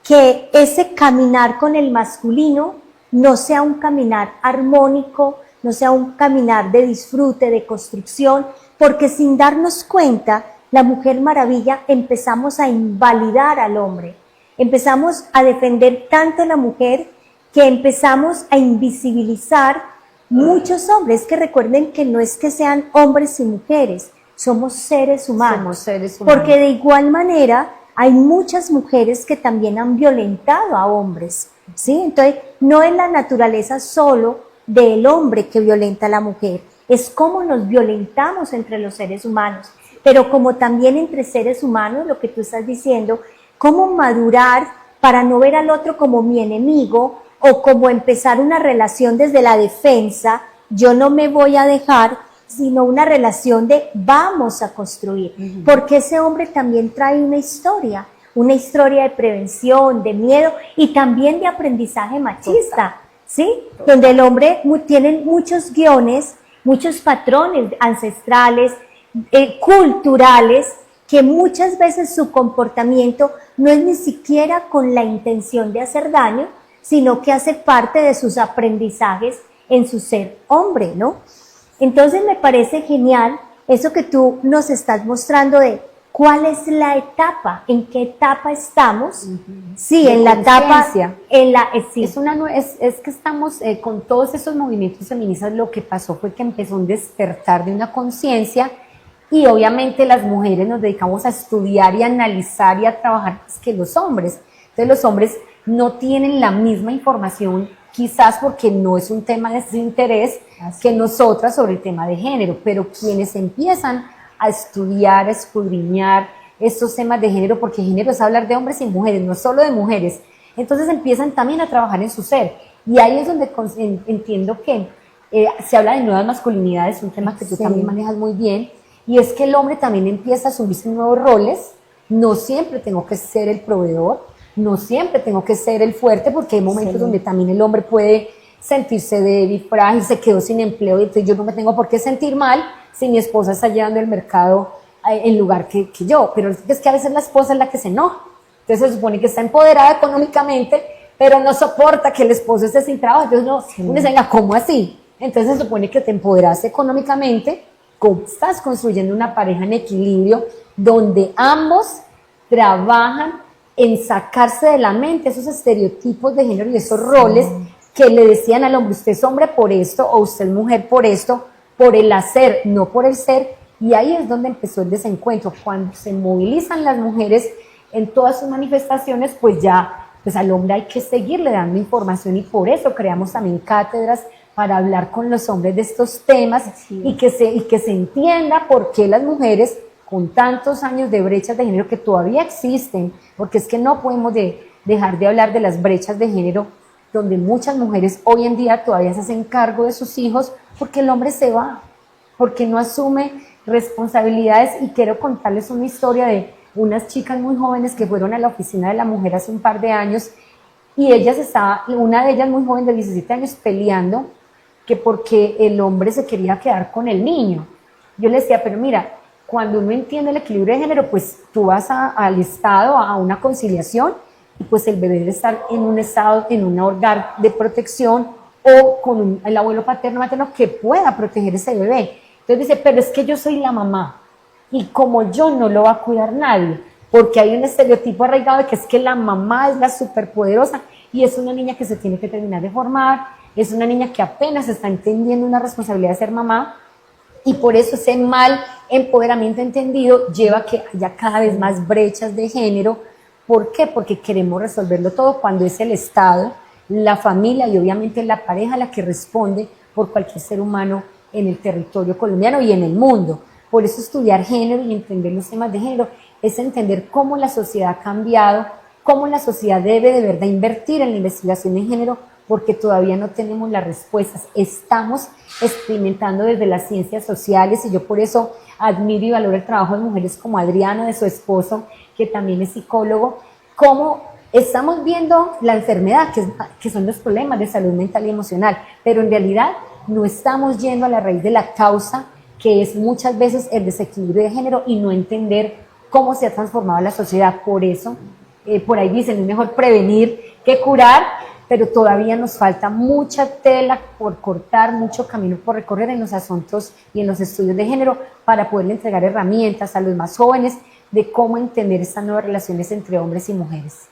que ese caminar con el masculino no sea un caminar armónico, no sea un caminar de disfrute, de construcción, porque sin darnos cuenta, la Mujer Maravilla empezamos a invalidar al hombre, empezamos a defender tanto a la mujer que empezamos a invisibilizar muchos hombres, que recuerden que no es que sean hombres y mujeres, somos seres humanos. Somos seres humanos. Porque de igual manera hay muchas mujeres que también han violentado a hombres, ¿sí? Entonces, no es la naturaleza solo del hombre que violenta a la mujer, es cómo nos violentamos entre los seres humanos, pero como también entre seres humanos, lo que tú estás diciendo, cómo madurar para no ver al otro como mi enemigo, o como empezar una relación desde la defensa, yo no me voy a dejar, sino una relación de vamos a construir, porque ese hombre también trae una historia de prevención, de miedo y también de aprendizaje machista, ¿sí? Donde el hombre tiene muchos guiones, muchos patrones ancestrales, culturales, que muchas veces su comportamiento no es ni siquiera con la intención de hacer daño, sino que hace parte de sus aprendizajes en su ser hombre, ¿no? Entonces me parece genial eso que tú nos estás mostrando de cuál es la etapa, en qué etapa estamos. Sí, en la etapa, sí. Es que estamos con todos esos movimientos feministas, lo que pasó fue que empezó un despertar de una conciencia, y obviamente las mujeres nos dedicamos a estudiar y a analizar y a trabajar más que los hombres. Entonces los hombres no tienen la misma información, quizás porque no es un tema de su interés que nosotras sobre el tema de género, pero quienes empiezan a estudiar, a escudriñar estos temas de género, porque género es hablar de hombres y mujeres, no solo de mujeres, entonces empiezan también a trabajar en su ser, y ahí es donde entiendo que se habla de nuevas masculinidades, un tema que tú también manejas muy bien, y es que el hombre también empieza a asumir nuevos roles. No siempre tengo que ser el proveedor, no siempre tengo que ser el fuerte, porque hay momentos donde también el hombre puede sentirse débil, frágil, se quedó sin empleo, y entonces yo no me tengo por qué sentir mal si mi esposa está llevando el mercado en lugar que yo, pero es que a veces la esposa es la que se enoja, entonces se supone que está empoderada económicamente, pero no soporta que el esposo esté sin trabajo, entonces uno dice, venga, ¿cómo así? Entonces se supone que te empoderaste económicamente, estás construyendo una pareja en equilibrio, donde ambos trabajan en sacarse de la mente esos estereotipos de género y esos roles que le decían al hombre, usted es hombre por esto, o usted es mujer por esto, por el hacer, no por el ser, Y ahí es donde empezó el desencuentro. Cuando se movilizan las mujeres en todas sus manifestaciones, pues ya, pues al hombre hay que seguirle dando información, y por eso creamos también cátedras para hablar con los hombres de estos temas, y que se entienda por qué las mujeres, con tantos años de brechas de género que todavía existen, porque es que no podemos dejar de hablar de las brechas de género, donde muchas mujeres hoy en día todavía se hacen cargo de sus hijos porque el hombre se va, porque no asume responsabilidades. Y quiero contarles una historia de unas chicas muy jóvenes que fueron a la oficina de la mujer hace un par de años, y una de ellas muy joven de 17 años, peleando que porque el hombre se quería quedar con el niño. Yo le decía, pero mira, cuando uno entiende el equilibrio de género, pues tú vas al Estado, a una conciliación, y pues el bebé debe estar en un estado, en un hogar de protección, o con el abuelo paterno materno que pueda proteger ese bebé. Entonces dice, pero es que yo soy la mamá, y como yo no lo va a cuidar nadie, porque hay un estereotipo arraigado de que es que la mamá es la superpoderosa, y es una niña que se tiene que terminar de formar, es una niña que apenas está entendiendo una responsabilidad de ser mamá, y por eso ese mal empoderamiento entendido lleva a que haya cada vez más brechas de género. ¿Por qué? Porque queremos resolverlo todo cuando es el Estado, la familia y obviamente la pareja la que responde por cualquier ser humano en el territorio colombiano y en el mundo. Por eso estudiar género y entender los temas de género es entender cómo la sociedad ha cambiado, cómo la sociedad debe de verdad invertir en la investigación en género, porque todavía no tenemos las respuestas. Estamos experimentando desde las ciencias sociales, y yo por eso admiro y valoro el trabajo de mujeres como Adriana, de su esposo, que también es psicólogo, cómo estamos viendo la enfermedad, que son los problemas de salud mental y emocional, pero en realidad no estamos yendo a la raíz de la causa, que es muchas veces el desequilibrio de género, y no entender cómo se ha transformado la sociedad. Por eso, por ahí dicen, es mejor prevenir que curar, pero todavía nos falta mucha tela por cortar, mucho camino por recorrer en los asuntos y en los estudios de género, para poderle entregar herramientas a los más jóvenes de cómo entender estas nuevas relaciones entre hombres y mujeres.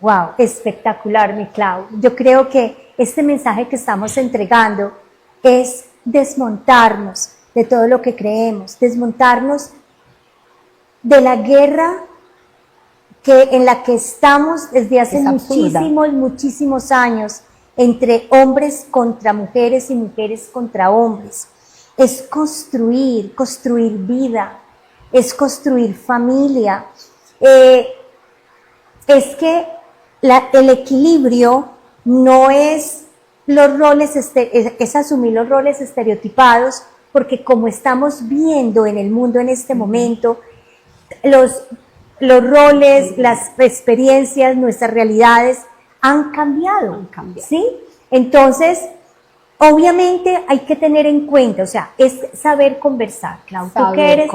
Wow, espectacular, mi Clau. Yo creo que este mensaje que estamos entregando es desmontarnos de todo lo que creemos, desmontarnos de la guerra en la que estamos desde hace muchísimos años, entre hombres contra mujeres y mujeres contra hombres. Es construir vida, es construir familia. Es que el equilibrio no es los roles, es asumir los roles estereotipados, porque como estamos viendo en el mundo en este momento, los roles, las experiencias, nuestras realidades han cambiado, ¿sí? Entonces, obviamente hay que tener en cuenta, o sea, es saber conversar, Clau. Tú que eres,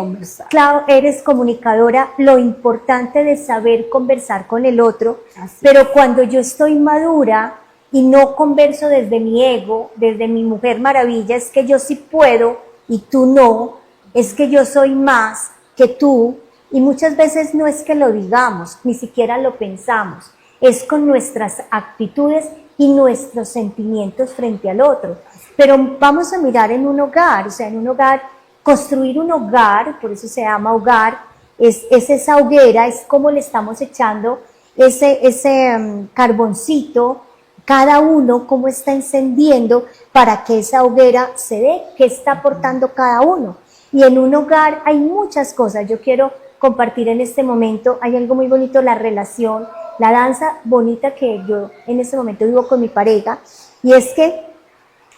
Clau, eres comunicadora, lo importante de saber conversar con el otro, pero cuando yo estoy madura y no converso desde mi ego, desde mi mujer maravilla, es que yo sí puedo y tú no, es que yo soy más que tú. Y muchas veces no es que lo digamos, ni siquiera lo pensamos, es con nuestras actitudes y nuestros sentimientos frente al otro. Pero vamos a mirar en un hogar, o sea, en un hogar, construir un hogar, por eso se llama hogar, es esa hoguera, es como le estamos echando ese carboncito, cada uno, cómo está encendiendo para que esa hoguera se dé, qué está aportando cada uno. Y en un hogar hay muchas cosas, yo quiero compartir en este momento, hay algo muy bonito, la relación, la danza bonita que yo en este momento vivo con mi pareja, y es que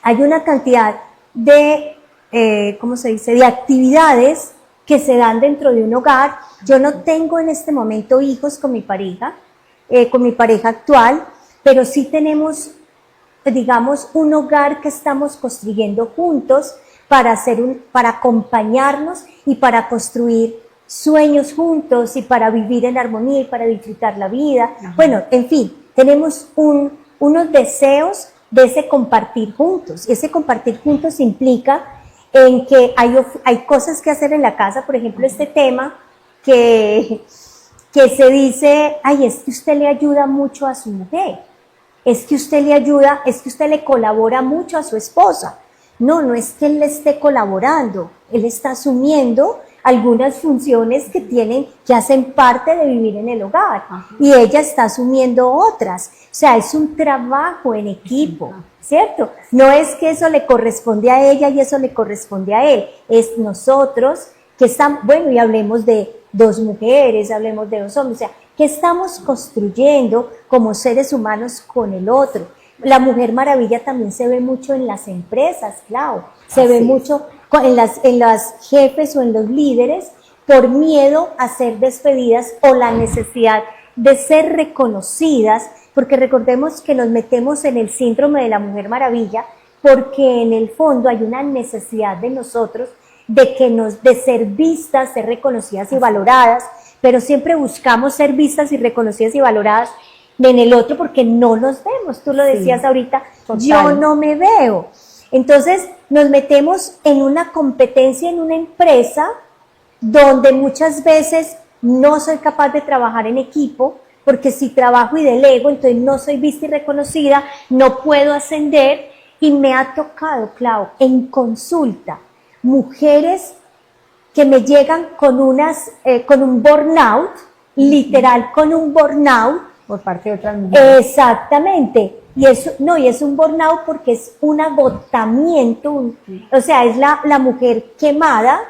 hay una cantidad de, ¿cómo se dice?, de actividades que se dan dentro de un hogar. Yo no tengo en este momento hijos con mi pareja actual, pero sí tenemos, digamos, un hogar que estamos construyendo juntos para acompañarnos y para construir sueños juntos y para vivir en armonía y para disfrutar la vida. Ajá. Bueno, en fin, tenemos unos deseos de ese compartir juntos. Ese compartir juntos implica en que hay cosas que hacer en la casa, por ejemplo, este tema que se dice, ay, es que usted le ayuda mucho a su mujer, es que usted le colabora mucho a su esposa. no es que él le esté colaborando, él está asumiendo algunas funciones que hacen parte de vivir en el hogar, y ella está asumiendo otras. O sea, es un trabajo en equipo, ¿cierto? No es que eso le corresponde a ella y eso le corresponde a él, es nosotros que estamos, bueno, y hablemos de 2 mujeres, hablemos de 2 hombres, o sea, que estamos construyendo como seres humanos con el otro. La Mujer Maravilla también se ve mucho en las empresas, claro, se ve mucho en las jefes o en los líderes por miedo a ser despedidas o la necesidad de ser reconocidas, porque recordemos que nos metemos en el síndrome de la Mujer Maravilla porque en el fondo hay una necesidad de nosotros de ser vistas, ser reconocidas y valoradas, pero siempre buscamos ser vistas y reconocidas y valoradas en el otro porque no nos vemos. Tú lo decías ahorita, total. Yo no me veo. Entonces nos metemos en una competencia en una empresa donde muchas veces no soy capaz de trabajar en equipo, porque si trabajo y delego, entonces no soy vista y reconocida, no puedo ascender, y me ha tocado, Clau, en consulta, mujeres que me llegan con un burnout, literal con un burnout, por parte de otras mujeres. Exactamente. Y es un burnout porque es un agotamiento, o sea, es la mujer quemada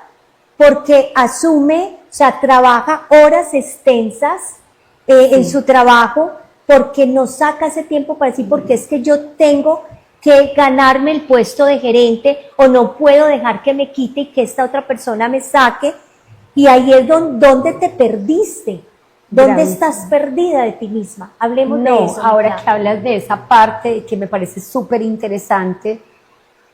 porque asume, o sea, trabaja horas extensas en su trabajo porque no saca ese tiempo para decir, porque es que yo tengo que ganarme el puesto de gerente o no puedo dejar que me quite y que esta otra persona me saque, y ahí es donde te perdiste. ¿Dónde estás perdida de ti misma? Hablemos de eso. Ahora que hablas de esa parte que me parece súper interesante,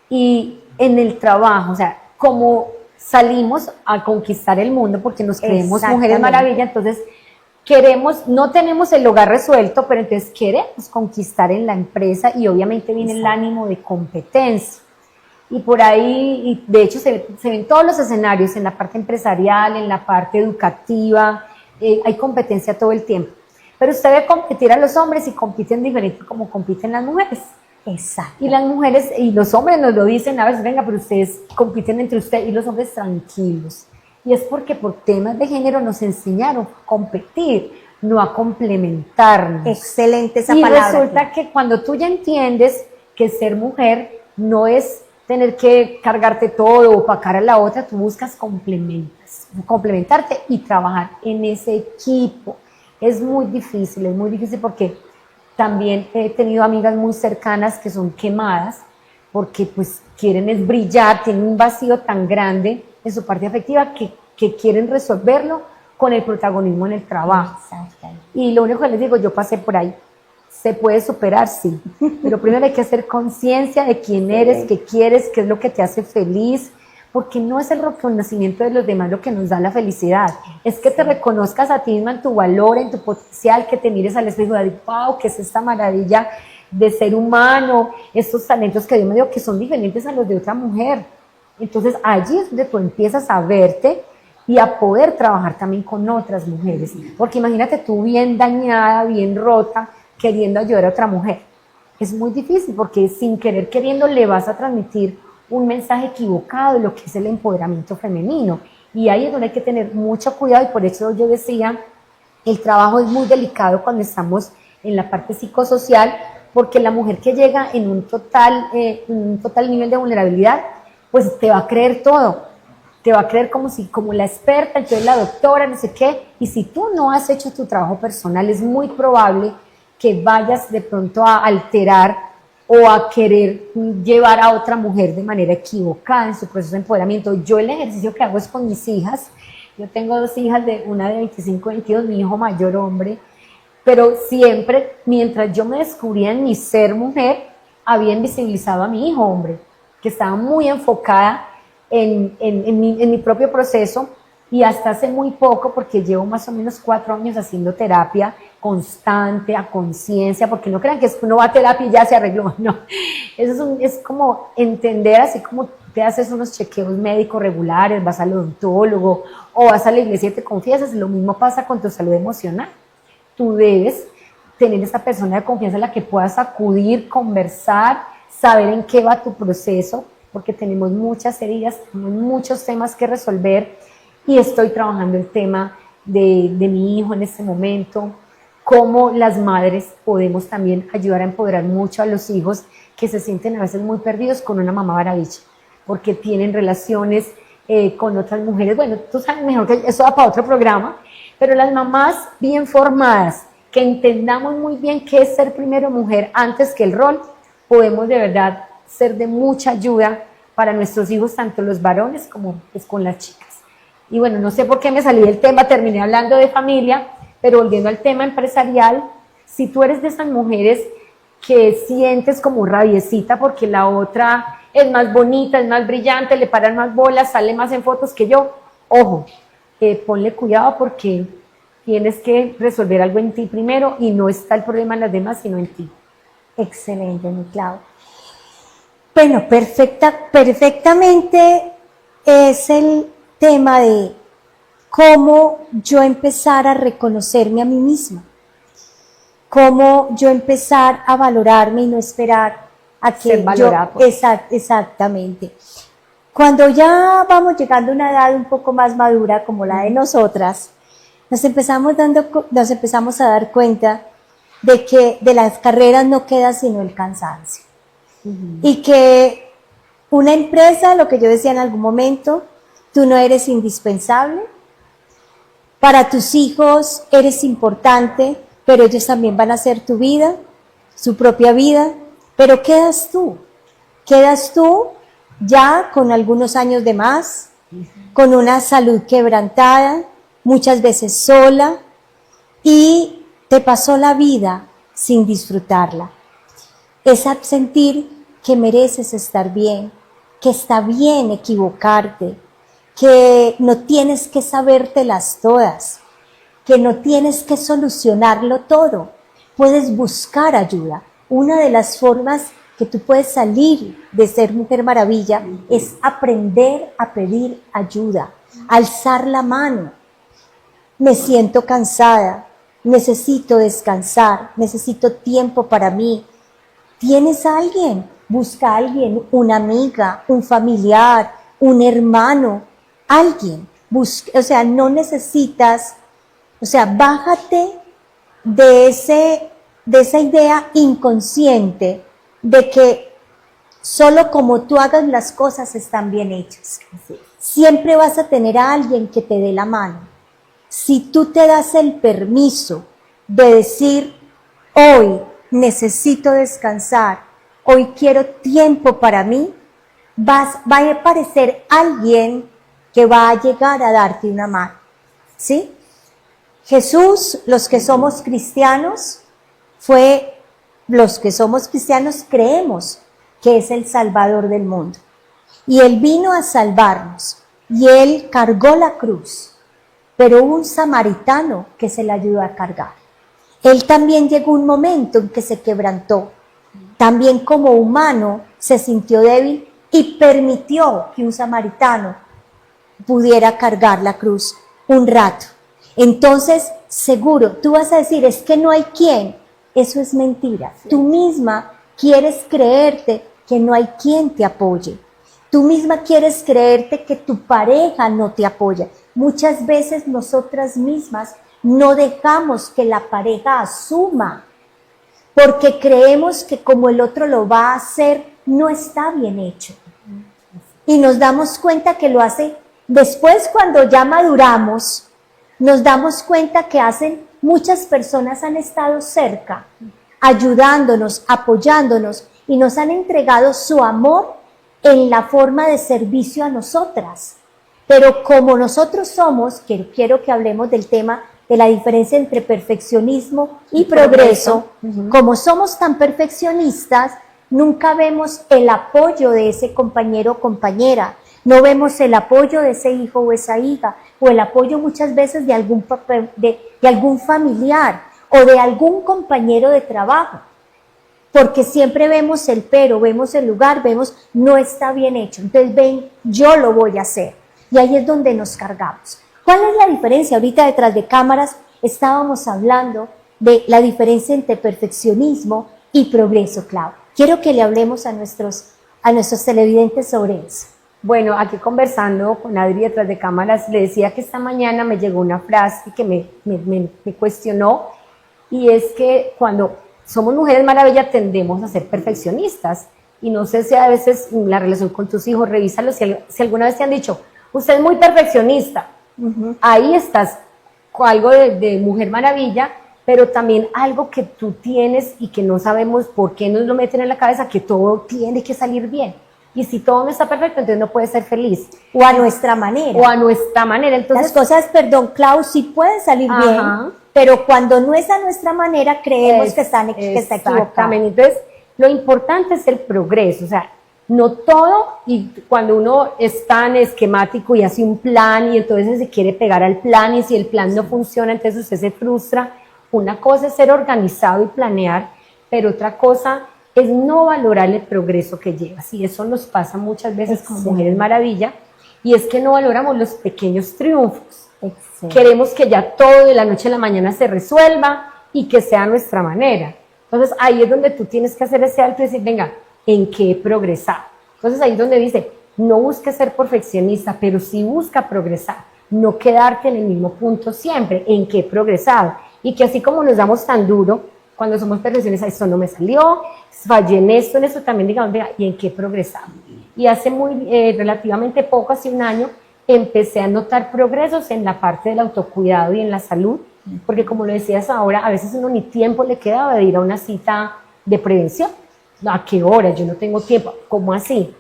y en el trabajo, o sea, como salimos a conquistar el mundo porque nos creemos Mujeres Maravilla, entonces no tenemos el hogar resuelto, pero entonces queremos conquistar en la empresa, y obviamente viene el ánimo de competencia. Y por ahí, y de hecho se ven todos los escenarios, en la parte empresarial, en la parte educativa, hay competencia todo el tiempo. Pero usted ve competir a los hombres y compiten diferente como compiten las mujeres. Exacto. Y las mujeres y los hombres nos lo dicen a veces, venga, pero ustedes compiten entre ustedes, y los hombres tranquilos. Y es porque por temas de género nos enseñaron a competir, no a complementarnos. Excelente esa palabra. Y resulta que cuando tú ya entiendes que ser mujer no es tener que cargarte todo o opacar a la otra, tú buscas complementarte y trabajar en ese equipo. Es muy difícil porque también he tenido amigas muy cercanas que son quemadas porque pues quieren es brillar, tienen un vacío tan grande en su parte afectiva que quieren resolverlo con el protagonismo en el trabajo. Y lo único que les digo, yo pasé por ahí. Se puede superar, sí, pero primero hay que hacer conciencia de quién eres, qué quieres, qué es lo que te hace feliz, porque no es el reconocimiento de los demás lo que nos da la felicidad, es que te reconozcas a ti misma en tu valor, en tu potencial, que te mires al espejo y digas, wow, ¿qué es esta maravilla de ser humano? Estos talentos que Dios me dio que son diferentes a los de otra mujer. Entonces allí es donde tú empiezas a verte y a poder trabajar también con otras mujeres, porque imagínate tú bien dañada, bien rota, queriendo ayudar a otra mujer. Es muy difícil porque sin querer queriendo le vas a transmitir un mensaje equivocado de lo que es el empoderamiento femenino, y ahí es donde hay que tener mucho cuidado. Y por eso yo decía, el trabajo es muy delicado cuando estamos en la parte psicosocial, porque la mujer que llega en un total nivel de vulnerabilidad, pues te va a creer todo, te va a creer como la experta, entonces la doctora, no sé qué, y si tú no has hecho tu trabajo personal, es muy probable que vayas de pronto a alterar o a querer llevar a otra mujer de manera equivocada en su proceso de empoderamiento. Yo el ejercicio que hago es con mis hijas. Yo tengo 2 hijas, una de 25 y 22, mi hijo mayor hombre, pero siempre, mientras yo me descubría en mi ser mujer, había invisibilizado a mi hijo hombre, que estaba muy enfocada en mi propio proceso, y hasta hace muy poco, porque llevo más o menos 4 años haciendo terapia constante, a conciencia, porque no crean que es que uno va a terapia y ya se arregló, no. Eso es como entender, así como te haces unos chequeos médicos regulares, vas al odontólogo o vas a la iglesia y te confiesas, lo mismo pasa con tu salud emocional. Tú debes tener esa persona de confianza a la que puedas acudir, conversar, saber en qué va tu proceso, porque tenemos muchas heridas, tenemos muchos temas que resolver y estoy trabajando el tema de mi hijo en este momento, cómo las madres podemos también ayudar a empoderar mucho a los hijos que se sienten a veces muy perdidos con una mamá maravilla, porque tienen relaciones con otras mujeres. Bueno, tú sabes mejor que eso da para otro programa, pero las mamás bien formadas, que entendamos muy bien qué es ser primero mujer antes que el rol, podemos de verdad ser de mucha ayuda para nuestros hijos, tanto los varones como pues, con las chicas. Y bueno, no sé por qué me salí del tema, terminé hablando de familia, pero volviendo al tema empresarial, si tú eres de esas mujeres que sientes como rabiecita porque la otra es más bonita, es más brillante, le paran más bolas, sale más en fotos que yo, ojo, ponle cuidado porque tienes que resolver algo en ti primero y no está el problema en las demás, sino en ti. Excelente, mi Clau. Bueno, perfectamente es el tema de cómo yo empezar a reconocerme a mí misma, cómo yo empezar a valorarme y no esperar a que ser valorada, yo... Exactamente. Cuando ya vamos llegando a una edad un poco más madura como la de nosotras, nos empezamos a dar cuenta de que de las carreras no queda sino el cansancio. Y que una empresa, lo que yo decía en algún momento, tú no eres indispensable, para tus hijos eres importante, pero ellos también van a hacer tu vida, su propia vida, pero quedas tú ya con algunos años de más, con una salud quebrantada, muchas veces sola, y te pasó la vida sin disfrutarla. Es sentir que mereces estar bien, que está bien equivocarte, que no tienes que sabértelas todas, que no tienes que solucionarlo todo. Puedes buscar ayuda. Una de las formas que tú puedes salir de ser Mujer Maravilla es aprender a pedir ayuda, alzar la mano. Me siento cansada, necesito descansar, necesito tiempo para mí. ¿Tienes a alguien? Busca a alguien, una amiga, un familiar, un hermano, alguien. O sea, no necesitas, o sea, bájate de esa idea inconsciente de que solo como tú hagas las cosas están bien hechas. Siempre vas a tener a alguien que te dé la mano. Si tú te das el permiso de decir, hoy necesito descansar, hoy quiero tiempo para mí, va a aparecer alguien que va a llegar a darte una mano, ¿sí? Jesús, los que somos cristianos creemos que es el Salvador del mundo. Y Él vino a salvarnos, y Él cargó la cruz, pero hubo un samaritano que se le ayudó a cargar. Él también llegó un momento en que se quebrantó. También como humano se sintió débil y permitió que un samaritano pudiera cargar la cruz un rato. Entonces, seguro, tú vas a decir, es que no hay quien. Eso es mentira. Sí. Tú misma quieres creerte que no hay quien te apoye. Tú misma quieres creerte que tu pareja no te apoya. Muchas veces nosotras mismas no dejamos que la pareja asuma, porque creemos que como el otro lo va a hacer, no está bien hecho. Y nos damos cuenta que lo hace después, cuando ya maduramos, nos damos cuenta que muchas personas han estado cerca, ayudándonos, apoyándonos, y nos han entregado su amor en la forma de servicio a nosotras. Pero como nosotros somos, que quiero que hablemos del tema de la diferencia entre perfeccionismo y progreso, como somos tan perfeccionistas, nunca vemos el apoyo de ese compañero o compañera, no vemos el apoyo de ese hijo o esa hija, o el apoyo muchas veces de algún familiar o de algún compañero de trabajo, porque siempre vemos el pero, vemos el lugar, vemos no está bien hecho, entonces ven, yo lo voy a hacer, y ahí es donde nos cargamos. ¿Cuál es la diferencia? Ahorita detrás de cámaras estábamos hablando de la diferencia entre perfeccionismo y progreso, Clau. Quiero que le hablemos a nuestros a nuestros televidentes sobre eso? Bueno, aquí conversando con Adri detrás de cámaras, le decía que esta mañana me llegó una frase que me cuestionó, y es que cuando somos mujeres maravilla tendemos a ser perfeccionistas, y no sé si a veces en la relación con tus hijos, revísalo si alguna vez te han dicho, usted es muy perfeccionista, ahí estás con algo de mujer maravilla, pero también algo que tú tienes y que no sabemos por qué nos lo meten en la cabeza, que todo tiene que salir bien. Y si todo no está perfecto, entonces no puedes ser feliz. O a nuestra manera. O a nuestra manera. Entonces, las cosas, perdón, Clau, sí pueden salir bien, pero cuando no es a nuestra manera, creemos que está equivocado. Exactamente. Entonces, lo importante es el progreso. O sea, no todo, y cuando uno es tan esquemático y hace un plan, y entonces se quiere pegar al plan, y si el plan no funciona, entonces usted se frustra. Una cosa es ser organizado y planear, pero otra cosa es no valorar el progreso que llevas, y eso nos pasa muchas veces como mujeres maravilla, y es que no valoramos los pequeños triunfos. Queremos que ya todo de la noche a la mañana se resuelva y que sea a nuestra manera. Entonces ahí es donde tú tienes que hacer ese alto y decir, venga, ¿en qué he progresado? Entonces ahí es donde dice, no busques ser perfeccionista, pero sí busca progresar, no quedarte en el mismo punto siempre, ¿en qué he progresado? Y que así como nos damos tan duro cuando somos perfeccionistas, esto no me salió, fallé en esto también, digamos, vea, ¿y en qué progresamos? Y hace relativamente poco, hace un año, empecé a notar progresos en la parte del autocuidado y en la salud, porque como lo decías ahora, a veces uno ni tiempo le queda de ir a una cita de prevención. ¿A qué hora? Yo no tengo tiempo. ¿Cómo así?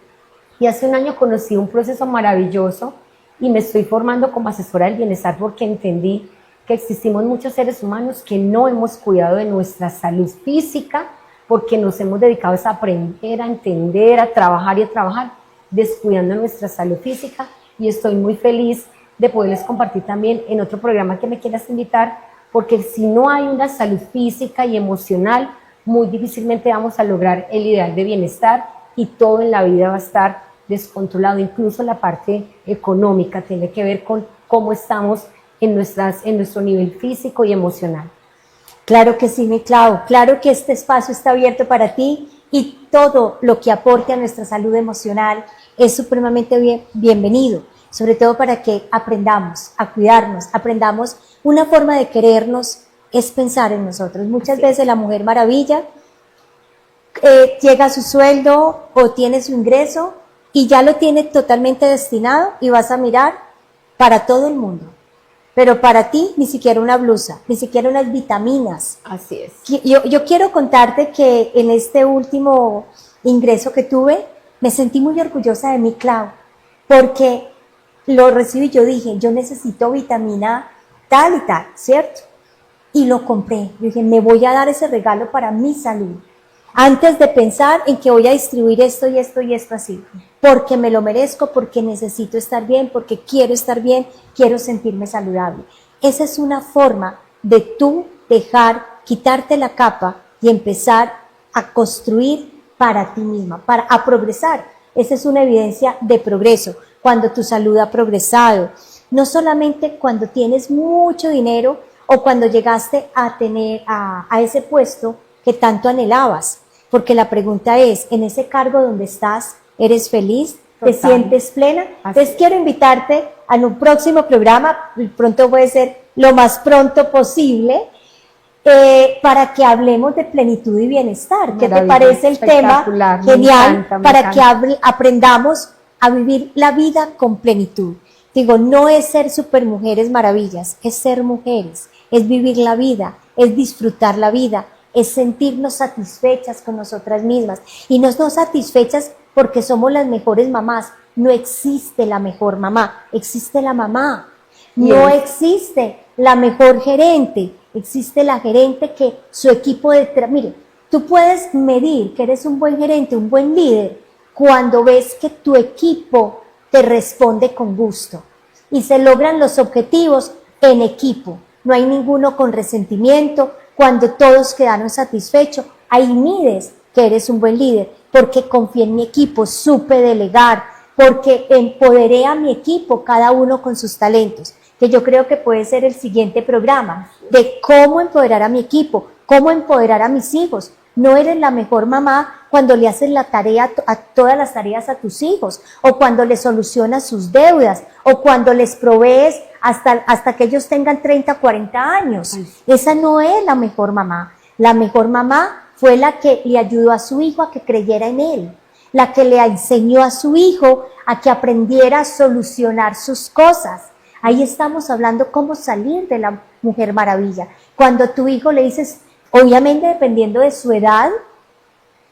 Y hace un año conocí un proceso maravilloso y me estoy formando como asesora del bienestar porque entendí que existimos muchos seres humanos que no hemos cuidado de nuestra salud física porque nos hemos dedicado a aprender, a entender, a trabajar y a trabajar, descuidando nuestra salud física, y estoy muy feliz de poderles compartir también en otro programa que me quieras invitar, porque si no hay una salud física y emocional, muy difícilmente vamos a lograr el ideal de bienestar, y todo en la vida va a estar descontrolado, incluso la parte económica tiene que ver con cómo estamos en nuestro nivel físico y emocional. Claro que sí, mi Clau, claro que este espacio está abierto para ti, y todo lo que aporte a nuestra salud emocional es supremamente bienvenido, sobre todo para que aprendamos a cuidarnos, aprendamos una forma de querernos, es pensar en nosotros. Muchas veces la mujer maravilla llega a su sueldo o tiene su ingreso y ya lo tiene totalmente destinado, y vas a mirar para todo el mundo. Pero para ti ni siquiera una blusa, ni siquiera unas vitaminas. Así es. Yo quiero contarte que en este último ingreso que tuve, me sentí muy orgullosa de mi Clau, porque lo recibí y yo dije, yo necesito vitamina tal y tal, ¿cierto? Y lo compré. Yo dije, me voy a dar ese regalo para mi salud, antes de pensar en que voy a distribuir esto y esto y esto así, porque me lo merezco, porque necesito estar bien, porque quiero estar bien, quiero sentirme saludable. Esa es una forma de tú quitarte la capa y empezar a construir para ti misma, a progresar. Esa es una evidencia de progreso, cuando tu salud ha progresado, no solamente cuando tienes mucho dinero o cuando llegaste a tener a ese puesto que tanto anhelabas, porque la pregunta es, en ese cargo donde estás, ¿eres feliz? ¿Te sientes plena? Entonces quiero invitarte a un próximo programa, pronto puede ser lo más pronto posible, para que hablemos de plenitud y bienestar. ¿Qué te parece el tema? Genial, para que aprendamos a vivir la vida con plenitud. Digo, no es ser supermujeres maravillas, es ser mujeres, es vivir la vida, es disfrutar la vida, es sentirnos satisfechas con nosotras mismas, y no satisfechas porque somos las mejores mamás. No existe la mejor mamá, existe la mamá. No existe la mejor gerente, existe la gerente que su equipo mire, tú puedes medir que eres un buen gerente, un buen líder, cuando ves que tu equipo te responde con gusto y se logran los objetivos en equipo. No hay ninguno con resentimiento. Cuando todos quedaron satisfechos, ahí mides que eres un buen líder, porque confié en mi equipo, supe delegar, porque empoderé a mi equipo, cada uno con sus talentos, que yo creo que puede ser el siguiente programa, de cómo empoderar a mi equipo, cómo empoderar a mis hijos. No eres la mejor mamá cuando le haces la tarea a todas las tareas a tus hijos, o cuando les solucionas sus deudas, o cuando les provees hasta que ellos tengan 30, 40 años. Esa no es la mejor mamá. La mejor mamá fue la que le ayudó a su hijo a que creyera en él, la que le enseñó a su hijo a que aprendiera a solucionar sus cosas. Ahí estamos hablando cómo salir de la Mujer Maravilla. Cuando a tu hijo le dices, obviamente dependiendo de su edad,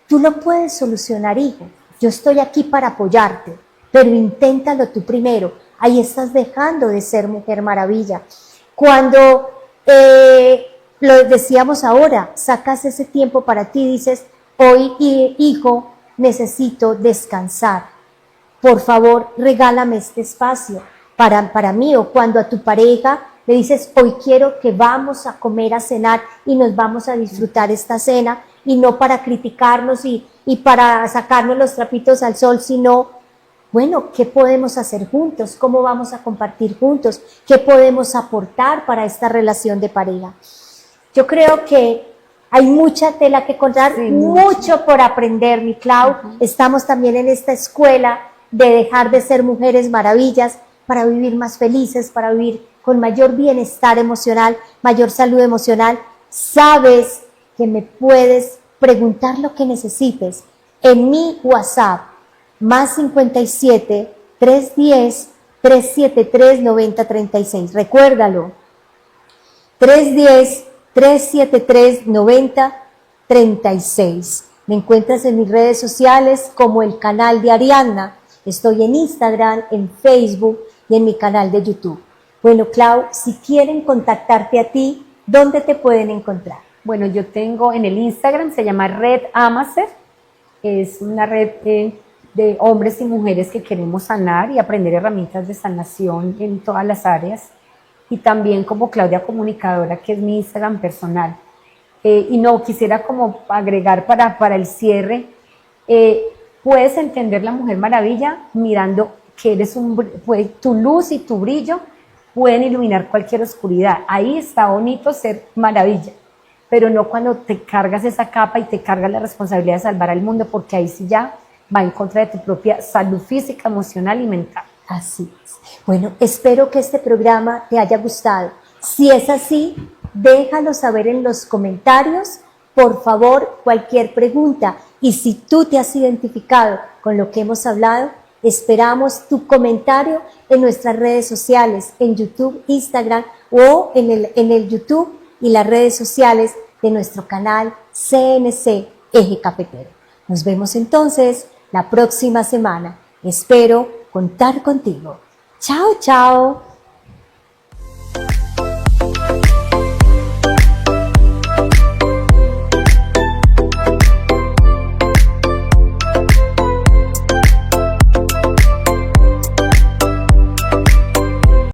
tú lo puedes solucionar, hijo. Yo estoy aquí para apoyarte, pero inténtalo tú primero. Ahí estás dejando de ser Mujer Maravilla. Cuando, lo decíamos ahora, sacas ese tiempo para ti, dices, hoy, hijo, necesito descansar. Por favor, regálame este espacio para mí. O cuando a tu pareja le dices, hoy quiero que vamos a comer, a cenar y nos vamos a disfrutar esta cena, y no para criticarnos y para sacarnos los trapitos al sol, sino, bueno, ¿qué podemos hacer juntos? ¿Cómo vamos a compartir juntos? ¿Qué podemos aportar para esta relación de pareja? Yo creo que hay mucha tela que cortar, sí, mucho por aprender, mi Clau. Estamos también en esta escuela de dejar de ser mujeres maravillas para vivir más felices, para vivir con mayor bienestar emocional, mayor salud emocional. Sabes que me puedes preguntar lo que necesites en mi WhatsApp, más 57 310 373 9036. Recuérdalo, 310 373 9036. Me encuentras en mis redes sociales como el canal de Ariadna. Estoy en Instagram, en Facebook y en mi canal de YouTube. Bueno, Clau, si quieren contactarte a ti, ¿dónde te pueden encontrar? Bueno, yo tengo en el Instagram, se llama Red Amacer. Es una red de hombres y mujeres que queremos sanar y aprender herramientas de sanación en todas las áreas. Y también como Claudia Comunicadora, que es mi Instagram personal. Y no, quisiera como agregar para el cierre, puedes entender la Mujer Maravilla mirando que eres tu luz y tu brillo pueden iluminar cualquier oscuridad. Ahí está bonito ser maravilla, pero no cuando te cargas esa capa y te cargas la responsabilidad de salvar al mundo, porque ahí sí ya va en contra de tu propia salud física, emocional y mental. Así es. Bueno, espero que este programa te haya gustado. Si es así, déjalo saber en los comentarios. Por favor, cualquier pregunta. Y si tú te has identificado con lo que hemos hablado, esperamos tu comentario en nuestras redes sociales, en YouTube, Instagram o en el YouTube y las redes sociales de nuestro canal CNC Eje Cafetero. Nos vemos entonces la próxima semana. Espero contar contigo. Chao, chao.